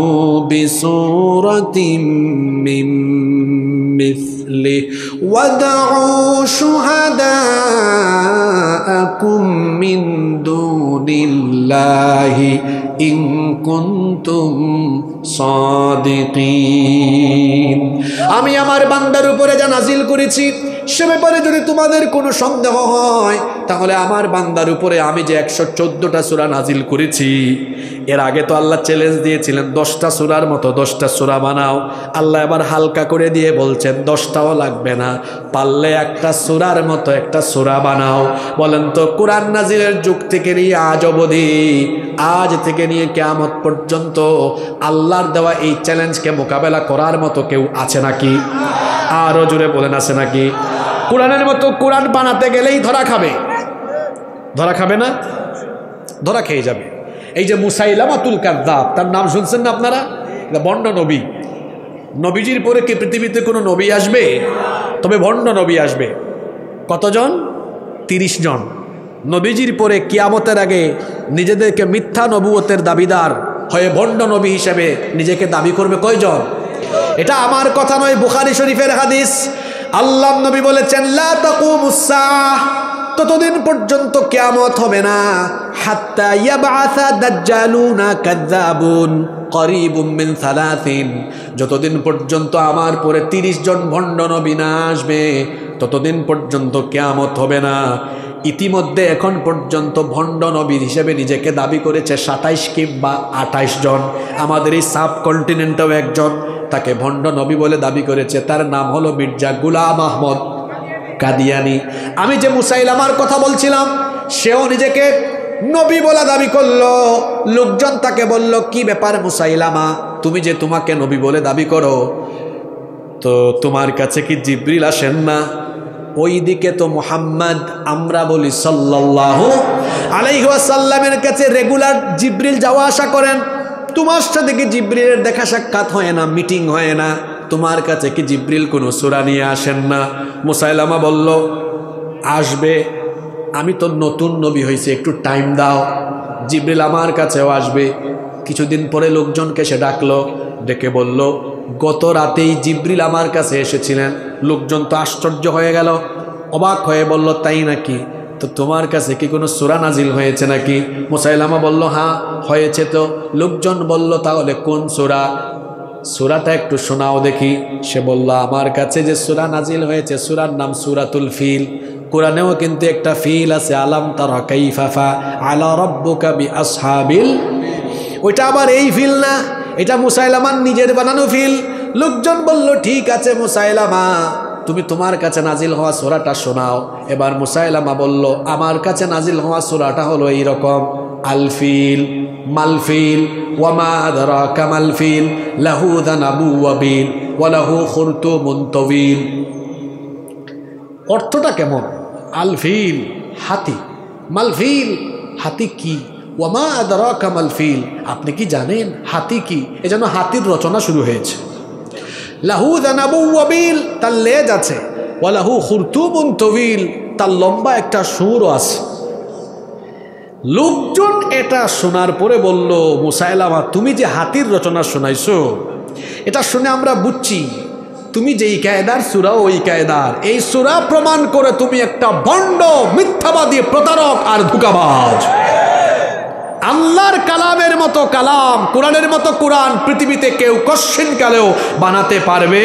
বিসূরাতিম মিন মিসলিহি ওয়াদউ শুহাদাআকুম মিন দুনিল্লাহি ইন কুনতুম সাদিকিন। আমি আমার বান্দার উপরে যা নাজিল করেছি সে ব্যাপারে যদি তোমাদের কোনো সন্দেহ হয় তাহলে আমার বান্দার উপরে আমি যে 114টা সূরা নাজিল করেছি, এর আগে তো আল্লাহ চ্যালেঞ্জ দিয়েছিলেন 10টা সূরার মতো 10টা সূরা বানাও। আল্লাহ এবার হালকা করে দিয়ে বলছেন 10টাও লাগবে না, পারলে একটা সূরার মতো একটা সূরা বানাও। বলেন তো কোরআন নাজিলের যুগ থেকে নিয়ে আজ অবধি, আজ থেকে নিয়ে কিয়ামত পর্যন্ত আল্লাহর দেওয়া এই চ্যালেঞ্জকে মোকাবেলা করার মতো কেউ আছে নাকি? আরো জোরে বলেন আছে নাকি? কোরআনের মতো কোরআন বানাতে গেলেই ধরা খাবে, ধরা খাবে না? ধরা খেয়ে যাবে। এই যে মুসাইলামাতুল কাযযাব, তার নাম শুনছেন না আপনারা? ভণ্ড নবী। নবীজির পরে কি পৃথিবীতে কোনো নবী আসবে? তবে ভণ্ড নবী আসবে। কতজন? 30 জন। নবীজির পরে কিয়ামতের আগে নিজেদেরকে মিথ্যা নবুয়তের দাবিদার হয়ে ভণ্ড নবী হিসেবে নিজেকে দাবি করবে কয়জন? এটা আমার কথা নয়, বুখারী শরীফের হাদিস। আল্লাহর নবী বলেছেন, লা তাকুমুস সাআহ, ততদিন পর্যন্ত কিয়ামত হবে না, হাত্তা ইয়াবআসা দাজ্জালুনা কাযযাবুন করিবুম মিন 30, যতদিন পর্যন্ত আমার পরে 30 জন ভণ্ড নবী না আসবে ততদিন পর্যন্ত কিয়ামত হবে না। ইতিমধ্যে এখন পর্যন্ত ভণ্ড নবী হিসেবে নিজেকে দাবি করেছে 27 কিংবা 28 জন। আমাদের এই সাব কন্টিনেন্টেও একজন তাকে ভণ্ড নবী বলে দাবি করেছে, তার নাম হলো মির্জা গুলাম আহমদ কাদিয়ানি। আমি যে মুসাইলামার কথা বলছিলাম সেও নিজেকে নবী বলে দাবি করলো। লোকজন তাকে বলল, কি ব্যাপার মুসাইলামা, তুমি যে তোমাকে নবী বলে দাবি করো, তো তোমার কাছে কি জিবরিল আসেন না? ওই দিকে তো মুহাম্মদ, আমরা বলি সাল্লাল্লাহু আলাইহি ওয়াসাল্লামের কাছে রেগুলার জিবরিল যাওয়া আসা করেন। তোমার সাথে কি জিবরিলের দেখা সাক্ষাৎ হয় না, মিটিং হয় না? তোমার কাছে কি জিবরিল কোনো সূরা নিয়ে আসেন না? মুসাইলামা বলল, আসবে, আমি তো নতুন নবী হয়েছি, একটু টাইম দাও, জিবরিল আমার কাছেও আসবে। কিছুদিন পরে লোকজনকে সে ডাকলো, ডেকে বলল, গত রাতেই জিবরিল আমার কাছে এসেছিলেন। লোকজন তো আশ্চর্য হয়ে গেল, অবাক হয়ে বলল, তাই নাকি? তো তোমার কাছে কি কোনো সূরা নাজিল হয়েছে নাকি? মুসাইলামা বলল, হ্যাঁ হয়েছে। তো লোকজন বলল, তাহলে কোন সূরা? সূরাটা একটু শোনাও দেখি। সে বলল, আমার কাছে যে সূরা নাজিল হয়েছে সূরার নাম সূরাতুল ফিল। কোরআনেও কিন্তু একটা ফিল আছে, আলাম তারা কাইফা ফাআলা রাব্বুকা বিআসহাবিল। ওইটা আবার এই ফিল না, এটা মুসাইলামার নিজের বানানো ফিল। লোকজন বলল, ঠিক আছে মুসাইলামা, তুমি তোমার কাছে নাজিল হওয়া সূরাটা শোনাও। এবার মুসাইলামা বলল, আমার কাছে নাজিল হওয়া সূরাটা হলো এইরকম, আল ফিল মালফিল ওয়ামা আদরাকা মালফিল লাহু যানাবু ওয়াবিল ওয়া লাহু খুরতুমুন তাওয়িল। অর্থটা কেমন? আল ফিল হাতি, মালফিল হাতি কি, ওয়ামা আদরাকা মালফিল আপনি কি জানেন হাতি কি? এজন্য হাতির রচনা শুরু হয়েছে। লাহু যানাবু ওয়াবিল তার লেজ আছে, ওয়া লাহু খুরতুমুন তাওয়িল তার লম্বা একটা সুরও আছে। লোকজন এটা শোনার পরে বলল, মুসাইলামা তুমি যে হাতির রচনা শোনাইছো, এটা শুনে আমরা বুঝছি তুমি যেই কায়দার সূরা ওই কায়দার। এই সূরা প্রমাণ করে তুমি একটা ভণ্ড, মিথ্যাবাদী, প্রতারক আর ধোঁকাবাজ। আল্লাহর কালামের মতো কালাম, কোরআনের মতো কোরআন পৃথিবীতে কেউ কশ্চিন কালেও বানাতে পারবে।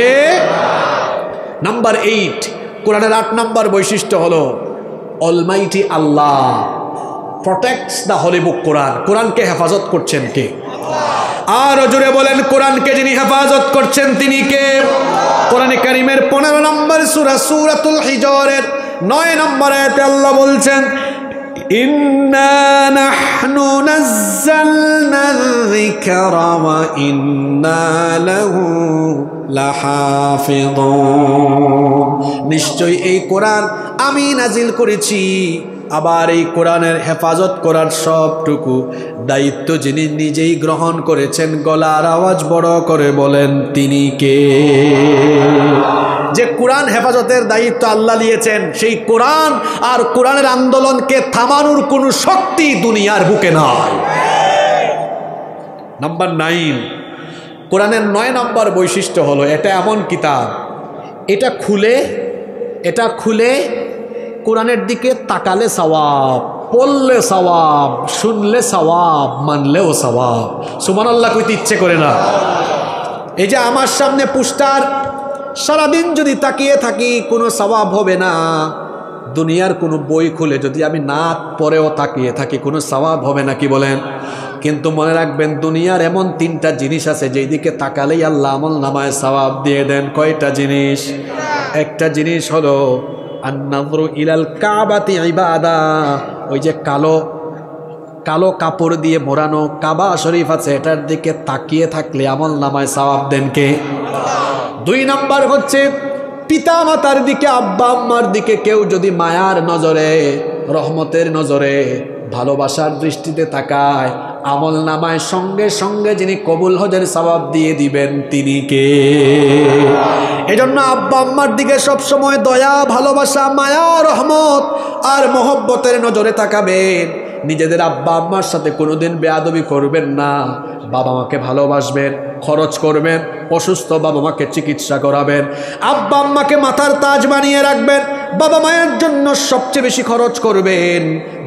নাম্বার 8, কোরআনের 8 নম্বর বৈশিষ্ট্য হলো almighty Allah protects the holy book Quran. কোরআনকে হেফাজত করছেন কে? আর জোরে বলেন, কোরআনকে যিনি হেফাজত করছেন তিনি কে? কোরআনে কারীমের 15 নম্বর সূরা সূরাতুল হিজরের 9 নম্বর আয়াতে আল্লাহ বলছেন, ইন্না নাহনু নাযালনা যিকরা ওয়া ইন্না লাহু লাহাফিযুন। নিশ্চয়ই এই কোরআন আমি নাজিল করেছি, আবার এই কোরআনের হেফাজত করার সবটুকু দায়িত্ব যিনি নিজেই গ্রহণ করেছেন। গলার আওয়াজ বড় করে বলেন, তিনি কে? যে কোরআন হেফাজতের দায়িত্ব আল্লাহ নিয়েছেন, সেই কোরআন আর কোরআনের আন্দোলনকে থামানোর কোনো শক্তি দুনিয়ার বুকে নাই। নাম্বার 9, কোরআনের 9 নম্বর বৈশিষ্ট্য হলো এটা এমন কিতাব, এটা খুলে কোরআনের দিকে তাকালে সওয়াব, পড়লে সওয়াব, শুনলে সওয়াব, মানলেও সওয়াব। সুবহানাল্লাহ কইতে ইচ্ছে করে না? এই যে আমার সামনে পোস্টার, সারাদিন যদি তাকিয়ে থাকি কোনো সওয়াব হবে না। দুনিয়ার কোনো বই খুলে যদি আমি না পড়েও তাকিয়ে থাকি কোনো সওয়াব হবে না, কি বলেন? কিন্তু মনে রাখবেন, দুনিয়ার এমন 3টা জিনিস আছে যেই দিকে তাকালেই আল্লাহ আমল নামায় সওয়াব দিয়ে দেন। কয়টা জিনিস? একটা জিনিস হলো আন-নাযরু ইলাল কাবাতি ইবাদা। ওই যে কালো কালো কাপড় দিয়ে মোড়ানো কাবা শরীফ আছে, এটার দিকে তাকিয়ে থাকলে আমল নামায় সওয়াব দেন কে? 2 নম্বর হচ্ছে পিতা মাতার দিকে, আব্বা আম্মার দিকে কেউ যদি মায়ার নজরে, রহমতের নজরে, ভালোবাসার দৃষ্টিতে তাকায়, আমল নামায় সঙ্গে সঙ্গে যিনি কবুল হজের সওয়াব দিয়ে দিবেন তিনি কে? এজন্য আব্বা আম্মার দিকে সবসময় দয়া, ভালোবাসা, মায়া, রহমত আর মহব্বতের নজরে তাকাবেন। নিজেদের আব্বা আম্মার সাথে কোনোদিন বেয়াদবি করবেন না। বাবা মাকে ভালোবাসবেন, খরচ করবেন, অসুস্থ বাবা মাকে চিকিৎসা করাবেন, আব্বা আম্মাকে মাথার তাজ বানিয়ে রাখবেন, বাবা মায়ের জন্য সবচেয়ে বেশি খরচ করবেন,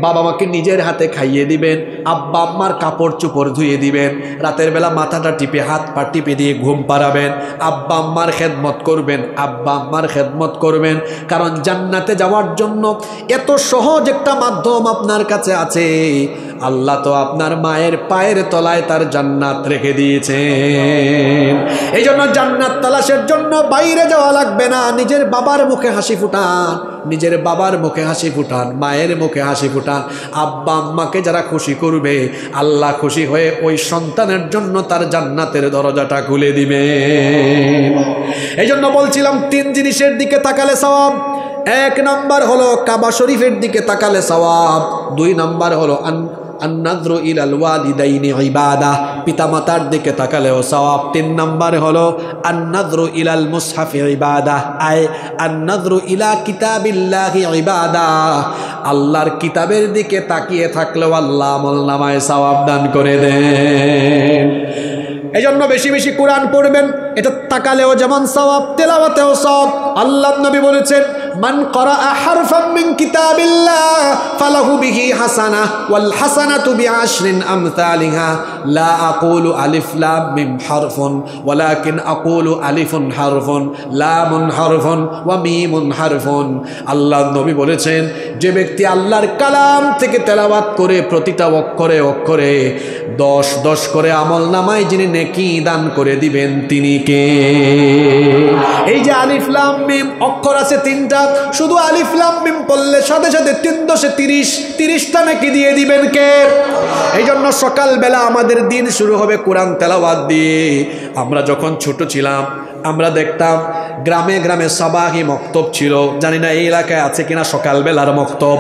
বাবা মাকে নিজের হাতে খাইয়ে দিবেন, আব্বা আম্মার কাপড় চোপড় ধুয়ে দিবেন, রাতের বেলা মাথাটা টিপে হাত পা টিপে দিয়ে ঘুম পাড়াবেন, আব্বা আম্মার খেদমত করবেন, আব্বা আম্মার খেদমত করবেন। কারণ জান্নাতে যাওয়ার জন্য এত সহজ একটা মাধ্যম আপনার কাছে আছে। আল্লাহ তো আপনার মায়ের পায়ের তলায় তার জান্নাত রেখে দিয়েছেন। এই জন্য জান্নাত তালাশের জন্য বাইরে যাওয়া লাগবে না, নিজের বাবার মুখে হাসি ফুটান, নিজের বাবার মুখে হাসি ফুটান, মায়ের মুখে হাসি ফুটান। আব্বা আম্মাকে যারা খুশি করবে, আল্লাহ খুশি হয়ে ওই সন্তানের জন্য তার জান্নাতের দরজাটা খুলে দিবে। এই জন্য বলছিলাম 3 জিনিসের দিকে তাকালে সওয়াব। 1 নাম্বার হলো কাবা শরীফের দিকে তাকালে সওয়াব। 2 নাম্বার হলো আন-নাযরু ইলাল ওয়ালিদাইনি ইবাদা, পিতামাতার দিকে তাকালেও সওয়াব। 3 নাম্বার হলো আন-নাযরু ইলাল মুসহাফি ইবাদা, আয় আন-নাযরু ইলা কিতাবিল্লাহি ইবাদা, আল্লাহর কিতাবের দিকে তাকিয়ে থাকলেও আল্লাহ আমলনামায় সওয়াব দান করে দেন। এই জন্য বেশি বেশি কোরআন পড়বেন, এটা তাকালেও যেমন সওয়াব, তেলাওয়াতেও সওয়াব। আল্লাহর নবী বলেছেন, মান ক্বারাআ হারফাম মিন কিতাবিল্লাহ ফালাহু বিহি হাসানাহ ওয়াল হাসানাতু বিআশরি আমসালিহা, লা আকুলু আলিফ লাম মিম হারফুন ওয়ালাকিন আকুলু আলিফুন হারফুন, লামুন হারফুন ওয়া মিমুন হারফুন। আল্লাহর নবী বলেছেন, যে ব্যক্তি আল্লাহর কালাম থেকে তেলাওয়াত করে প্রতিটা অক্ষরে অক্ষরে 10 করে আমলনামায় যিনি নেকি দান করে দিবেন তিনি কে? এই যে আলিফ লাম মিম অক্ষর আছে 3টা, শুধু আলিফ লাম মিম পড়লে সাথে সাথে 330টা নেকি দিয়ে দিবেন কে? এই জন্য সকালবেলা আমাদের দিন শুরু হবে কোরআন তেলাওয়াত দিয়ে। আমরা যখন ছোট ছিলাম আমরা দেখতাম গ্রামে গ্রামে সাবাহি মক্তব ছিল, জানি না এই এলাকায় আছে কিনা সকালবেলার মক্তব।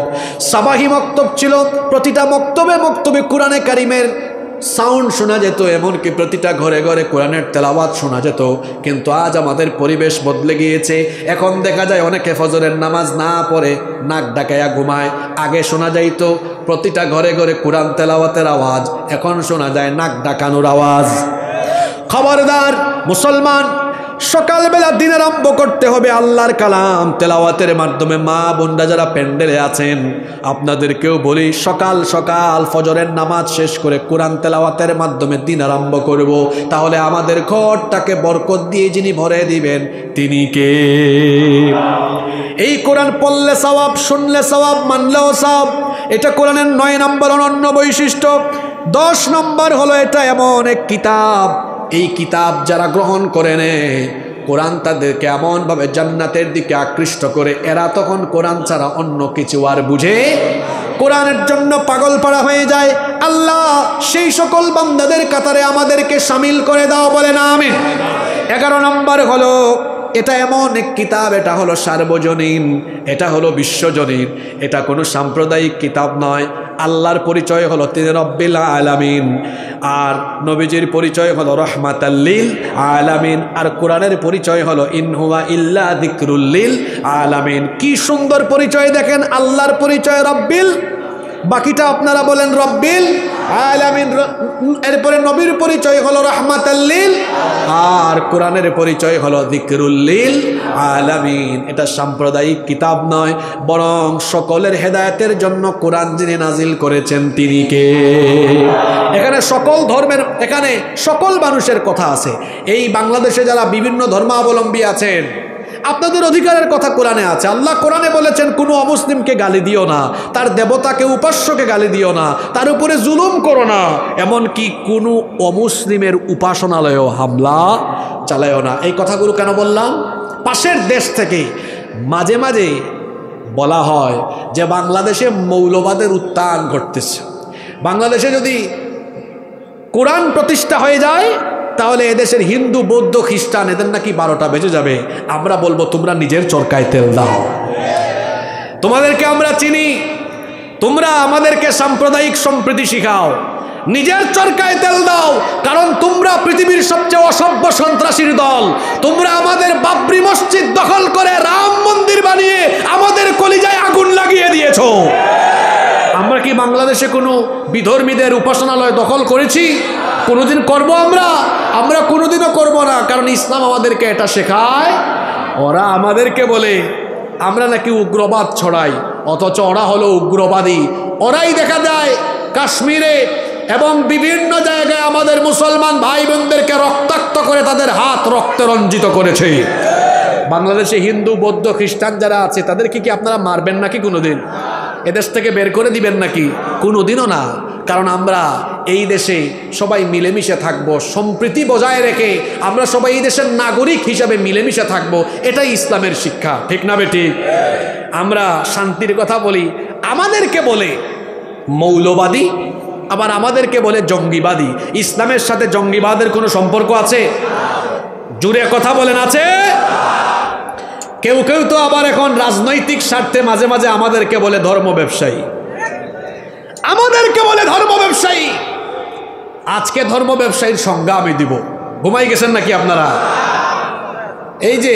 সাবাহি মক্তব ছিল, প্রতিটা মক্তবে কোরআনে কারিমের সাউন্ড শোনা যেত, এমনকি প্রতিটা ঘরে ঘরে কোরআনের তেলাওয়াত শোনা যেত। কিন্তু আজ আমাদের পরিবেশ বদলে গিয়েছে। এখন দেখা যায় অনেকে ফজরের নামাজ না পড়ে নাক ডাকাইয়া ঘুমায়। আগে শোনা যাইত প্রতিটা ঘরে ঘরে কোরআন তেলাওয়াতের আওয়াজ, এখন শোনা যায় নাক ডাকানোর আওয়াজ। খবরদার মুসলমান, সকালবেলা দিন আরম্ভ করতে হবে আল্লাহর কালাম তেলাওয়াতের মাধ্যমে। মা বোনরা যারা প্যান্ডেলে আছেন আপনাদেরকেও বলি, সকাল সকাল ফজরের নামাজ শেষ করে কোরআন তেলাওয়াতের মাধ্যমে দিন আরম্ভ করব। তাহলে আমাদের ঘরটাকে বরকত দিয়ে যিনি ভরে দিবেন তিনি কে? এই কোরআন পড়লে সওয়াব, শুনলে সওয়াব, মানলেও সওয়াব। এটা কোরআনের 9 নম্বর অনন্য বৈশিষ্ট্য। 10 নম্বর হলো এটা এমন এক কিতাব, এই কিতাব যারা গ্রহণ করে নেয় কোরআন তাদেরকে এমনভাবে জান্নাতের দিকে আকৃষ্ট করে, এরা তখন কোরআন ছাড়া অন্য কিছু আর বুঝে, কোরআনের জন্য পাগল পাড়া হয়ে যায়। আল্লাহ সেই সকল বান্দাদের কাতারে আমাদেরকে শামিল করে দাও, বলে না আমিন। 11 নম্বর হলো এটা এমন এক কিতাব, এটা হলো সার্বজনীন, এটা হলো বিশ্বজনীন, এটা কোনো সাম্প্রদায়িক কিতাব নয়। আল্লাহর পরিচয় হলো তিনি রব্বিল আলামিন, আর নবীজির পরিচয় হলো রহমাতাল লিল আলামিন, আর কোরআনের পরিচয় হলো ইন হুয়া ইল্লা যিকরুল লিল আলামিন। কি সুন্দর পরিচয় দেখেন, আল্লাহর পরিচয় রব্বিল, বাকিটা আপনারা বলেন রব্বিল আলামিন। এরপরে নবীর পরিচয় হলো রাহমাতাল লিল, আর কোরআনের পরিচয় হলো যিকরুল লিল আলামিন। এটা সাম্প্রদায়িক কিতাব নয়, বরং সকলের হেদায়েতের জন্য কোরআন যিনি নাজিল করেছেন তিনি কে? এখানে সকল ধর্মের, এখানে সকল মানুষের কথা আছে। এই বাংলাদেশে যারা বিভিন্ন ধর্মাবলম্বী আছেন, আপনাদের অধিকারের কথা কোরআনে আছে। আল্লাহ কোরআনে বলেছেন কোনো অমুসলিমকে গালি দিও না, তার দেবতাকে উপাস্যকে গালি দিও না, তার উপরে জুলুম করো না, এমনকি কোনো অমুসলিমের উপাসনালয়েও হামলা চালায়ও না। এই কথাগুলো কেন বললাম? পাশের দেশ থেকে মাঝে মাঝে বলা হয় যে বাংলাদেশে মৌলবাদের উত্থান ঘটতেছে, বাংলাদেশে যদি কোরআন প্রতিষ্ঠা হয়ে যায় তাহলে এদেশের হিন্দু বৌদ্ধ খ্রিস্টান এদের নাকি 12টা বেজে যাবে। আমরা বলবো তোমরা নিজের চরকায় তেল দাও, তোমাদেরকে আমরা চিনি, তোমরা আমাদেরকে সাম্প্রদায়িক সম্প্রীতি শিখাও, নিজের চরকায় তেল দাও। কারণ তোমরা পৃথিবীর সবচেয়ে অসভ্য সন্ত্রাসীর দল। তোমরা আমাদের বাবরি মসজিদ দখল করে রাম মন্দির বানিয়ে আমাদের কলিজায় আগুন লাগিয়ে দিয়েছো। আমরা কি বাংলাদেশে কোনো বিধর্মীদের উপাসনালয় দখল করেছি? কোনোদিন করব আমরা কোনোদিনও করব না, কারণ ইসলাম আমাদেরকে এটা শেখায়। ওরা আমাদেরকে বলে আমরা নাকি উগ্রবাদ ছড়াই, অথচ ওরা হলো উগ্রবাদী। ওরাই দেখা যায় কাশ্মীরে এবং বিভিন্ন জায়গায় আমাদের মুসলমান ভাই বোনদেরকে রক্তাক্ত করে তাদের হাত রক্তে রঞ্জিত করেছে। বাংলাদেশে হিন্দু বৌদ্ধ খ্রিস্টান যারা আছে তাদেরকে কি আপনারা মারবেন নাকি? কোনোদিন এদেশ থেকে বের করে দিবেন নাকি? কোনোদিনও না। কারণ আমরা এই দেশে সবাই মিলেমিশে থাকব, সম্প্রীতি বজায় রেখে আমরা সবাই এই দেশের নাগরিক হিসাবে মিলেমিশে থাকব, এটাই ইসলামের শিক্ষা, ঠিক না বেটি? আমরা শান্তির কথা বলি, আমাদেরকে বলে মৌলবাদী, আবার আমাদেরকে বলে জঙ্গিবাদী। ইসলামের সাথে জঙ্গিবাদের কোনো সম্পর্ক আছে? জুড়ে কথা বলেন, আছে? কেউ কেউ তো আবার এখন রাজনৈতিক স্বার্থে মাঝে মাঝে আমাদেরকে বলে ধর্ম ব্যবসায়ী, আমাদেরকে বলে ধর্ম ব্যবসায়ী। আজকে ধর্ম ব্যবসায়ীর সংজ্ঞা আমি দিব। ঘুমাই গেছেন নাকি আপনারা? এই যে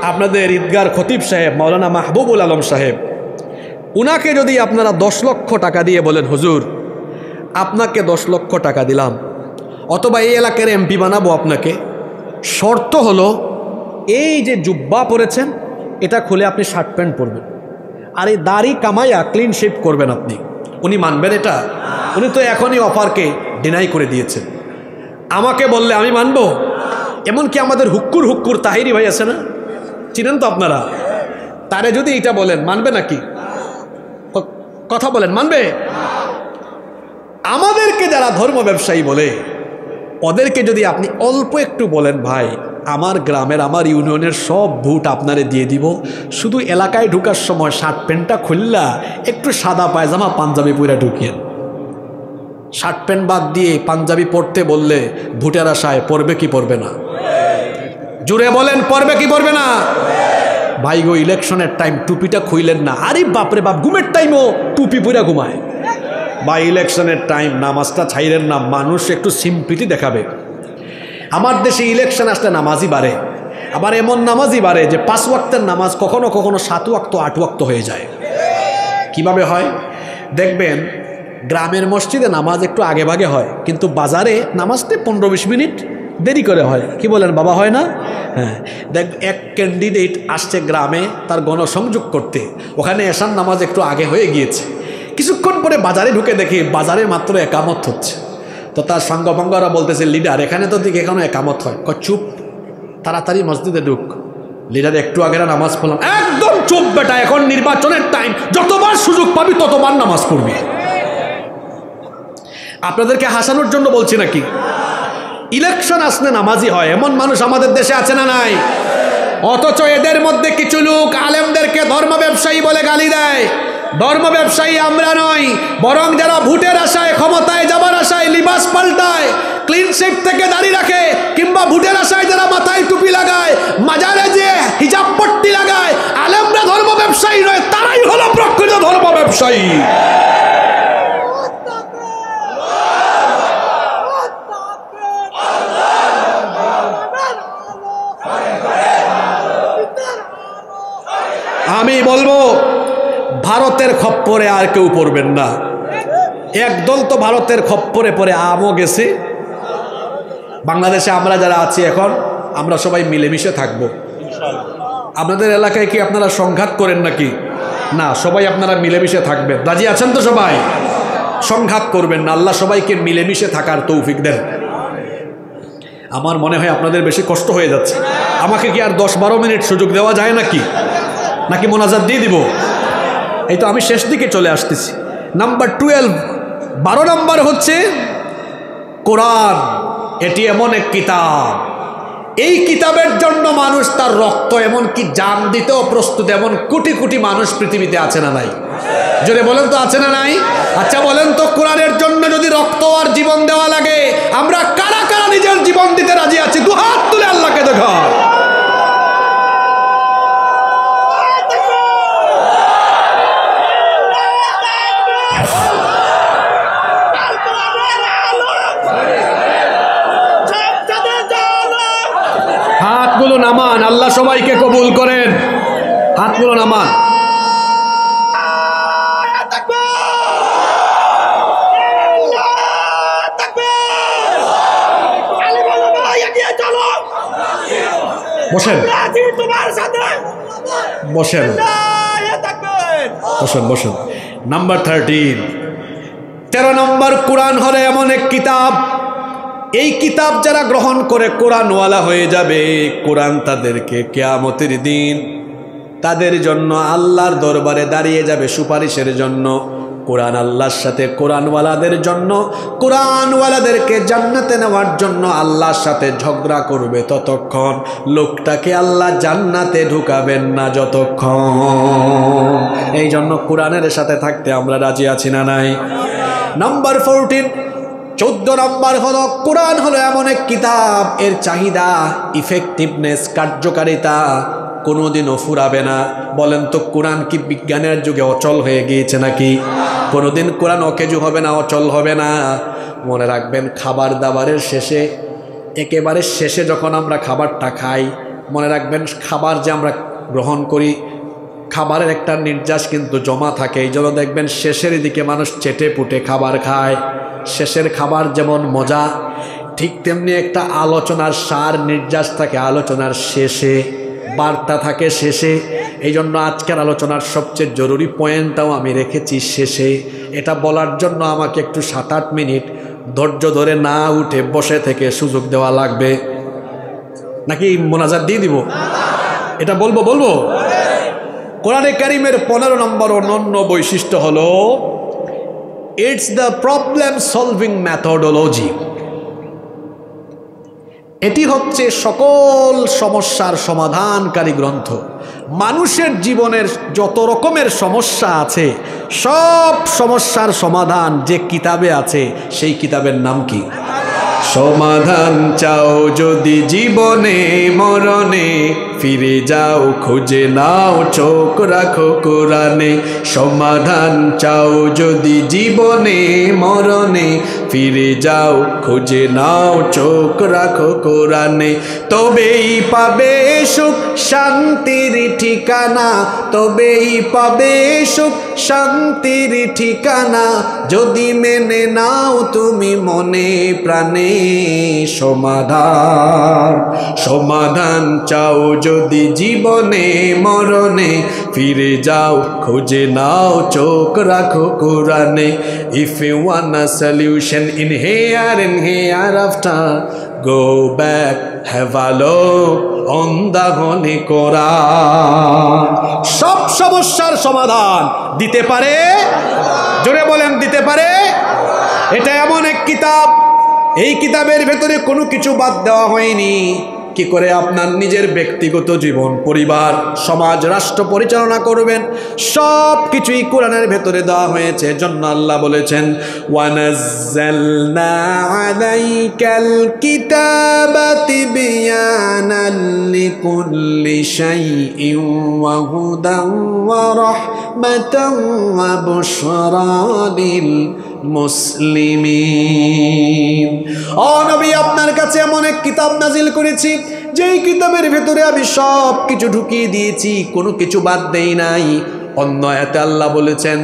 আপনাদের ঈদগার খতিব সাহেব মাওলানা মাহবুবুল আলম সাহেব, উনাকে যদি আপনারা 10 লক্ষ টাকা দিয়ে বলেন হুজুর আপনাকে 10 লক্ষ টাকা দিলাম, অথবা এই এলাকার এমপি বানাবো আপনাকে, শর্ত হলো এই যে জুব্বা পরেছেন এটা খুলে আপনি শার্ট প্যান্ট পরবেন, আর এই দাড়ি কামাইয়া ক্লিন শেভ করবেন আপনি, উনি মানবেন এটা? উনি তো এখনই অফারকে ডিনাই করে দিয়েছেন। আমাকে বললে আমি মানব? এমনকি আমাদের হুক্কুর হুক্কুর তাহিরি ভাই আছে না, চিনেন তো আপনারা, তারে যদি এটা বলেন মানবে নাকি? কথা বলেন, মানবে? আমাদেরকে যারা ধর্ম ব্যবসায়ী বলে ওদেরকে যদি আপনি অল্প একটু বলেন ভাই আমার গ্রামের আমার ইউনিয়নের সব ভোট আপনারে দিয়ে দিব, শুধু এলাকায় ঢুকার সময় শার্ট প্যান্টটা খুললা একটু সাদা পায়জামা পাঞ্জাবি পরে ঢুকিয়েন, শার্ট প্যান্ট বাদ দিয়ে পাঞ্জাবি পরতে বললে ভোটের আশায় পড়বে কি পড়বে না? জুড়ে বলেন, পড়বে কি পড়বে না? ভাই গো ইলেকশনের টাইম টুপিটা খুইলেন না, আরে বাপরে বাপ, ঘুমের টাইমও টুপি পরে ঘুমায়। বা ইলেকশনের টাইম নামাজটা ছাইরেন না, মানুষ একটু সিম্পিটি দেখাবে। আমার দেশে ইলেকশন আসলে নামাজই বাড়ে, আবার এমন নামাজই বাড়ে যে 5 ওয়াক্তের নামাজ কখনো কখনো 7 ওয়াক্ত 8 ওয়াক্ত হয়ে যায়। কিভাবে হয় দেখবেন, গ্রামের মসজিদে নামাজ একটু আগে ভাগে হয়, কিন্তু বাজারে নামাজতে 15-20 মিনিট দেরি করে হয়। কি বলেন বাবা, হয় না? হ্যাঁ, দেখ এক ক্যান্ডিডেট আসছে গ্রামে তার গণসংযোগ করতে, ওখানে এশার নামাজ একটু আগে হয়ে গিয়েছে, কিছুক্ষণ পরে বাজারে ঢুকে দেখি বাজারে মাত্র একামত হচ্ছে। তো তার সাঙ্গভঙ্গরা বলতেছে লিডার এখানে তো দিকে এখানে একামত হয়। চুপ, তাড়াতাড়ি মসজিদে ঢুক। লিডার একটু আগে নামাজ পড়লাম, একদম চুপ বেটা, এখন নির্বাচনের টাইম, যতবার সুযোগ পাবি ততবার নামাজ পড়বি। আপনাদেরকে হাসানোর জন্য বলছি নাকি? ইলেকশন আসলে নামাজি হয় এমন মানুষ আমাদের দেশে আছে না নাই? অথচ এদের মধ্যে কিছু লোক আলেমদেরকে ধর্ম ব্যবসায়ী বলে গালি দেয়। ধর্ম ব্যবসায়ী আমরা নই, বরং যারা ভোটের আশায় ক্ষমতায় যাবার আশায় লিবাস পাল্টায়, ক্লিন শেভ থেকে দাঁড়িয়ে রাখে, কিংবা ভোটের আশায় যারা মাথায় টুপি লাগায়, মাজারে যে হিজাব পট্টি লাগায়, আলেমরা ধর্ম ব্যবসায়ী নয়, তারাই হলো প্রকৃত ধর্ম ব্যবসায়ী। আমি বলবো ভারতের খপ্পরে আর কেউ পড়বেন না। একদল তো ভারতের খপ্পরে পড়ে আমও গেছে। বাংলাদেশে আমরা যারা আছি এখন আমরা সবাই মিলেমিশে থাকবো। আপনাদের এলাকায় কি আপনারা সংঘাত করেন নাকি? না, সবাই আপনারা মিলেমিশে থাকবেন। রাজি আছেন তো সবাই? সংঘাত করবেন না, আল্লাহ সবাইকে মিলেমিশে থাকার তৌফিক দেন। আমার মনে হয় আপনাদের বেশি কষ্ট হয়ে যাচ্ছে। আমাকে কি আর 10-12 মিনিট সুযোগ দেওয়া যায় নাকি মোনাজাত দিয়ে দিব? এই তো আমি শেষ দিকে চলে আসতেছি। নাম্বার 12, 12 নম্বর হচ্ছে কোরআন। এটি এমন এক কিতাব, এই কিতাবের জন্য মানুষ তার রক্ত এমনকি জান দিতেও প্রস্তুত। এমন কোটি কোটি মানুষ পৃথিবীতে আছে না নাই? জোরে বলেন তো, আছে না নাই? আচ্ছা বলেন তো, কোরআনের জন্য যদি রক্ত আর জীবন দেওয়া লাগে, আমরা কারা কারা নিজের জীবন দিতে রাজি আছি? দুহাত তুলে আল্লাহকে দেখা। হাতগুলো নামান, আল্লাহ সবাইকে কবুল করেন। হাতগুলো নামান। বসেন বসেন বসেন বসেন। নাম্বার 13 নম্বর, কোরআন হলো এমন এক কিতাব, এই কিতাব যারা গ্রহণ করে কোরআনওয়ালা হয়ে যাবে, কোরআন তাদেরকে কিয়ামতের দিন তাদের জন্য আল্লাহর দরবারে দাঁড়িয়ে যাবে সুপারিশের জন্য। কোরআন আল্লাহর সাথে, কোরআনওয়ালাদের জন্য, কোরআনওয়ালাদেরকে জান্নাতে নেওয়ার জন্য আল্লাহর সাথে ঝগড়া করবে ততক্ষণ লোকটাকে আল্লাহ জান্নাতে ঢুকাবেন না যতক্ষণ। এই জন্য কোরআনের সাথে থাকতে আমরা রাজি আছি না নাই? নাম্বার 14, 14 নম্বর হলো কোরআন হলো এমন এক কিতাব, এর চাহিদা, ইফেক্টিভনেস, কার্যকারিতা কোনোদিনও ফুরাবে না। বলেন তো কোরআন কি বিজ্ঞানের যুগে অচল হয়ে গিয়েছে নাকি? কোনোদিন কোরআন অকেজু হবে না, অচল হবে না। মনে রাখবেন, খাবার দাবারের শেষে, একেবারে শেষে যখন আমরা খাবারটা খাই, মনে রাখবেন খাবার যে আমরা গ্রহণ করি, খাবারের একটা নির্যাস কিন্তু জমা থাকে। এই জন্য দেখবেন শেষের দিকে মানুষ চেটে পুটে খাবার খায়। শেষের খাবার যেমন মজা, ঠিক তেমনি একটা আলোচনার সার নির্যাস থাকে আলোচনার শেষে, বার্তা থাকে শেষে। এই জন্য আজকের আলোচনার সবচেয়ে জরুরি পয়েন্টটাও আমি রেখেছি শেষে। এটা বলার জন্য আমাকে একটু 7-8 মিনিট ধৈর্য ধরে না উঠে বসে থেকে সুযোগ দেওয়া লাগবে, নাকি মোনাজাত দিয়ে দিব? এটা বলবো? কোরআনে কারিমের 15 নম্বর অনন্য বৈশিষ্ট্য হলো it's the problem solving methodology. এটি হচ্ছে সকল সমস্যার সমাধানকারী গ্রন্থ। মানুষের জীবনের যত রকমের সমস্যা আছে, সব সমস্যার সমাধান যে কিতাবে আছে, সেই কিতাবের নাম কি? সমাধান চাও যদি জীবনে মরণে, ফিরে যাও খুঁজে নাও চোখ রাখো কোরআনে। সমাধান চাও যদি জীবনে মরণে, ফিরে যাও খুঁজে নাও চোখ রাখো কোরআনে। তবেই পাবে সুখ শান্তির ঠিকানা, তবেই পাবে সুখ শান্তির ঠিকানা, যদি মেনে নাও তুমি মনে প্রাণে সমাধান। সমাধান চাও যদি জীবনে মরণে, ফিরে যাও খুঁজে নাও চোখ রাখো কোরআনে। If you want a solution in here and hereafter, go back, have a look on the Holy Quran. সব সমস্যার সমাধান দিতে পারে, জোরে বলেন দিতে পারে। এটা এমন এক কিতাব, এই কিতাবের ভেতরে কোনো কিছু বাদ দেওয়া হয়নি। কি করে আপনার নিজের ব্যক্তিগত জীবন, পরিবার, সমাজ, রাষ্ট্র পরিচালনা করবেন, সব কিছুই কোরআনের ভেতরে দেওয়া হয়েছে। জন্য আল্লাহ বলেছেন, ওয়ানাজ্জালনা আলাইকাল কিতাবা তিবয়ানান লিকুল্লি শাইইন ওয়া হুদান ওয়া রাহমাতান ওয়া বুশরা লিল মুসলিমিন। ও নবী, আপনার কাছে এমন এক কিতাব নাজিল করেছি, যেই কিতাবের ভেতরে আমি সব কিছু ঢুকিয়ে দিয়েছি, কোনো কিছু বাদ দেই নাই। অন্য আয়াতে আল্লাহ বলেছেন,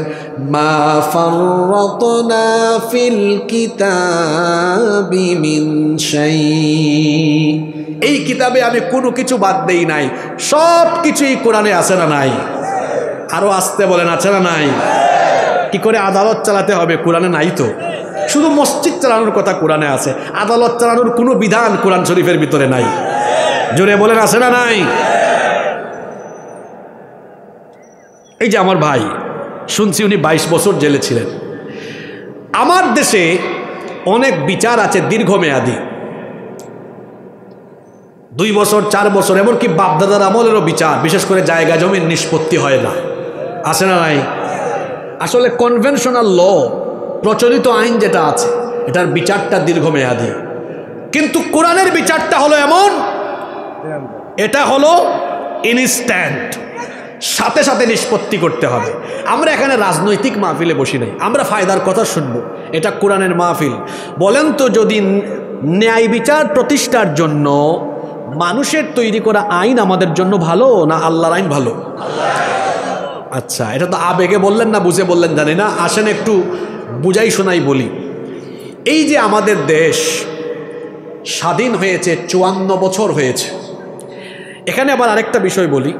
মা ফাররাতনা ফিল কিতাবি মিন শাই। এই কিতাবে আমি কোনো কিছু বাদ দেই নাই, সব কিছুই কোরআনে আছে না নাই? আরো আসতে বলেন, আছে না নাই? কি করে আদালত চালাতে হবে কোরআনে নাই তো? শুধু মসজিদ চালানোর কথা কোরআনে আছে, আদালত চালানোর কোনো বিধান কোরআন শরীফের ভিতরে নাই। জোরে বলেন, আছে না নাই? এই যে আমার ভাই, শুনছি উনি 22 বছর জেলে ছিলেন। আমার দেশে অনেক বিচার আছে দীর্ঘমেয়াদী, 2 বছর 4 বছর, এমনকি বাপদাদার আমলেরও বিচার, বিশেষ করে জায়গা জমির নিষ্পত্তি হয় না, আছে না নাই? আসলে কনভেনশনাল ল, প্রচলিত আইন যেটা আছে, এটার বিচারটা দীর্ঘমেয়াদী। কিন্তু কোরআনের বিচারটা হলো এমন, এটা হলো ইনস্ট্যান্ট, সাথে সাথে নিষ্পত্তি করতে হবে। আমরা এখানে রাজনৈতিক মাহফিলে বসি নাই, আমরা ফায়দার কথা শুনবো। এটা কোরআনের মাহফিল। বলেন তো, যদি ন্যায় বিচার প্রতিষ্ঠার জন্য মানুষের তৈরি করা আইন আমাদের জন্য ভালো না আল্লাহর আইন ভালো? আচ্ছা, এটা তো আবেগে বললেন না বুঝে বললেন জানি না, আসেন একটু বুঝাই শোনাই বলি। এই যে আমাদের দেশ স্বাধীন হয়েছে 54 বছর হয়েছে। এখানে আবার আরেকটা বিষয় বলি,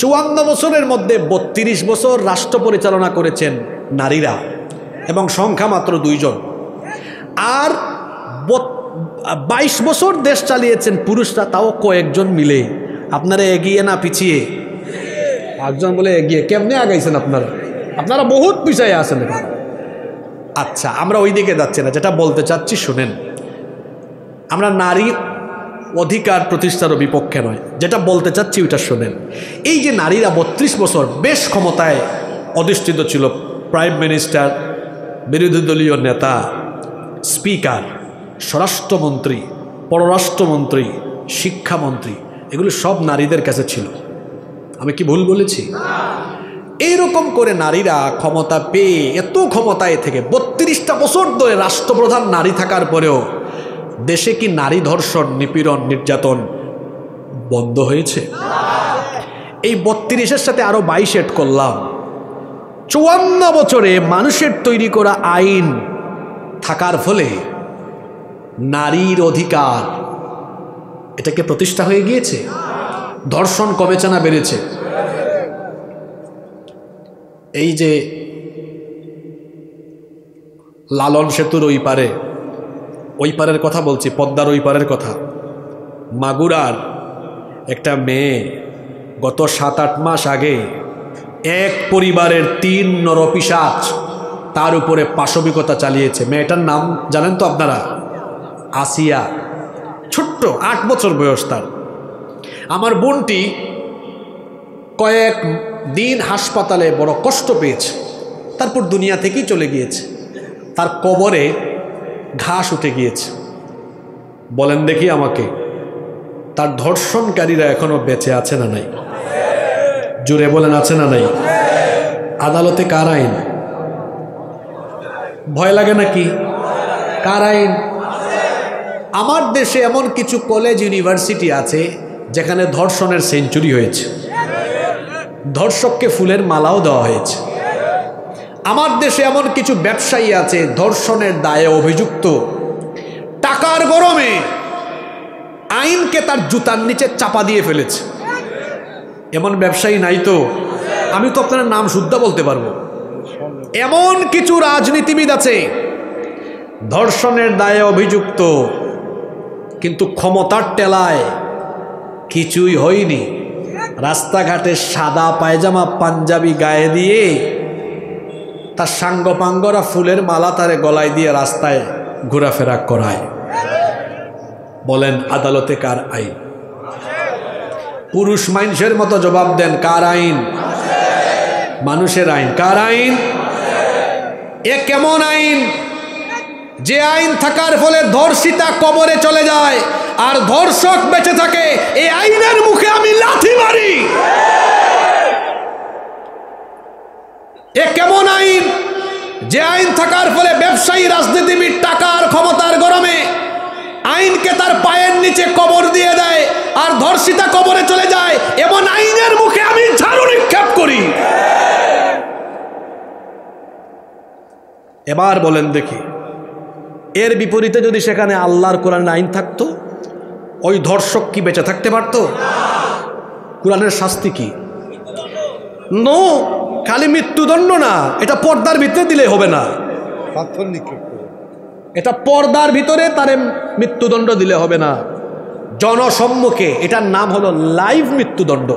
54 বছরের মধ্যে 32 বছর রাষ্ট্র পরিচালনা করেছেন নারীরা, এবং সংখ্যা মাত্র 2 জন। আর 22 বছর দেশ চালিয়েছেন পুরুষরা, তাও কয়েকজন মিলে। আপনারা এগিয়ে না পিছিয়ে? একজন বলে এগিয়ে। কেমনে আগাইছেন আপনারা? আপনারা বহুত পিছায় আছেন। আচ্ছা, আমরা ওই দিকে যাচ্ছি না, যেটা বলতে চাচ্ছি শুনেন। আমরা নারী অধিকার প্রতিষ্ঠারও বিপক্ষে নয়, যেটা বলতে চাচ্ছি ওইটা শোনেন। এই যে নারীরা 32 বছর বেশ ক্ষমতায় অধিষ্ঠিত ছিল, প্রাইম মিনিস্টার, বিরোধী দলীয় নেতা, স্পিকার, স্বরাষ্ট্রমন্ত্রী, পররাষ্ট্রমন্ত্রী, শিক্ষামন্ত্রী, এগুলো সব নারীদের কাছে ছিল। আমি কি ভুল বলেছি? এইরকম করে নারীরা ক্ষমতা পেয়ে এত ক্ষমতায় থেকে 32টা বছর ধরে রাষ্ট্রপ্রধান নারী থাকার পরেও দেশে কি নারী ধর্ষণ, নিপীড়ন, নির্যাতন বন্ধ হয়েছে? এই 32-এর সাথে আরো 22 এড করলাম, 54 বছরে মানুষের তৈরি করা আইন থাকার ফলে নারীর অধিকার এটাকে প্রতিষ্ঠা হয়ে গিয়েছে। ধর্ষণ কমেছে না বেড়েছে? এই যে লালন সেতুর ওই পারের কথা বলছি, পদ্মার ওই পারের কথা। মাগুরার একটা মেয়ে গত 7-8 মাস আগে এক পরিবারের 3 নরপিশাচ তার উপরে পাশবিকতা চালিয়েছে। মেয়েটার নাম জানেন তো আপনারা? আসিয়া। ছোট্ট 8 বছর বয়স তার। আমার বোনটি কয়েক দিন হাসপাতালে বড় কষ্ট পেয়েছে, তারপর দুনিয়া থেকেই চলে গিয়েছে। তার কবরে ঘাস উঠে গিয়েছে। বলেন দেখি আমাকে, তার ধর্ষণকারীরা এখনো বেঁচে আছে না নাই? জোরে বলেন, আছে না নাই? আদালতে কার আইন? ভয় লাগে নাকি? কার আইন? আমার দেশে এমন কিছু কলেজ, ইউনিভার্সিটি আছে যেখানে ধর্ষণের সেঞ্চুরি হয়েছে, ধর্ষককে ফুলের মালাও দেওয়া হয়েছে। আমার দেশে এমন কিছু ব্যবসায়ী আছে ধর্ষণের দায়ে অভিযুক্ত, টাকার গরমে আইনকে তার জুতার নিচে চাপা দিয়ে ফেলেছে। এমন ব্যবসায়ী নাই তো? আমি তো আপনার নাম শুদ্ধ বলতে পারবো। এমন কিছু রাজনীতিবিদ আছে ধর্ষণের দায়ে অভিযুক্ত, কিন্তু ক্ষমতার টেলায় কিছুই হয়নি। রাস্তাঘাটে সাদা পায়জামা পাঞ্জাবি গায়ে দিয়ে তার সাঙ্গপাঙ্গরা ফুলের মালা তারে গলায় দিয়ে রাস্তায় ঘোরাফেরা করায়। বলেন আদালতে কার আইন? পুরুষ মানুষের মতো জবাব দেন, কার আইন? মানুষের আইন। কার আইন? এ কেমন আইন যে আইন থাকার ফলে ধর্ষিতা কবরে চলে যায় আর ধর্ষক বেঁচে থাকে? এই আইনের মুখে আমি লাথি মারি। এ কেমন আইন যে আইন থাকার ফলে ব্যবসায়ী, রাজনীতিবিদ টাকার ক্ষমতার গরমে আইনকে তার পায়ের নিচে কবর দিয়ে দেয় আর ধর্ষিতা কবরে চলে যায়? এমন আইনের মুখে আমি ঝাড়ু নিক্ষেপ করি। এবার বলেন দেখি, এর বিপরীতে যদি সেখানে আল্লাহর কোরআনের আইন থাকতো, ওই ধর্ষক কি বেঁচে থাকতে পারতো? কোরআনের শাস্তি কি? নো, খালি মৃত্যুদণ্ড না, এটা পর্দার ভিতরে দিলে হবে না। এটা পর্দার ভিতরে তারে মৃত্যুদণ্ড দিলে হবে না, জনসম্মুখে। এটার নাম হলো লাইভ মৃত্যুদণ্ড।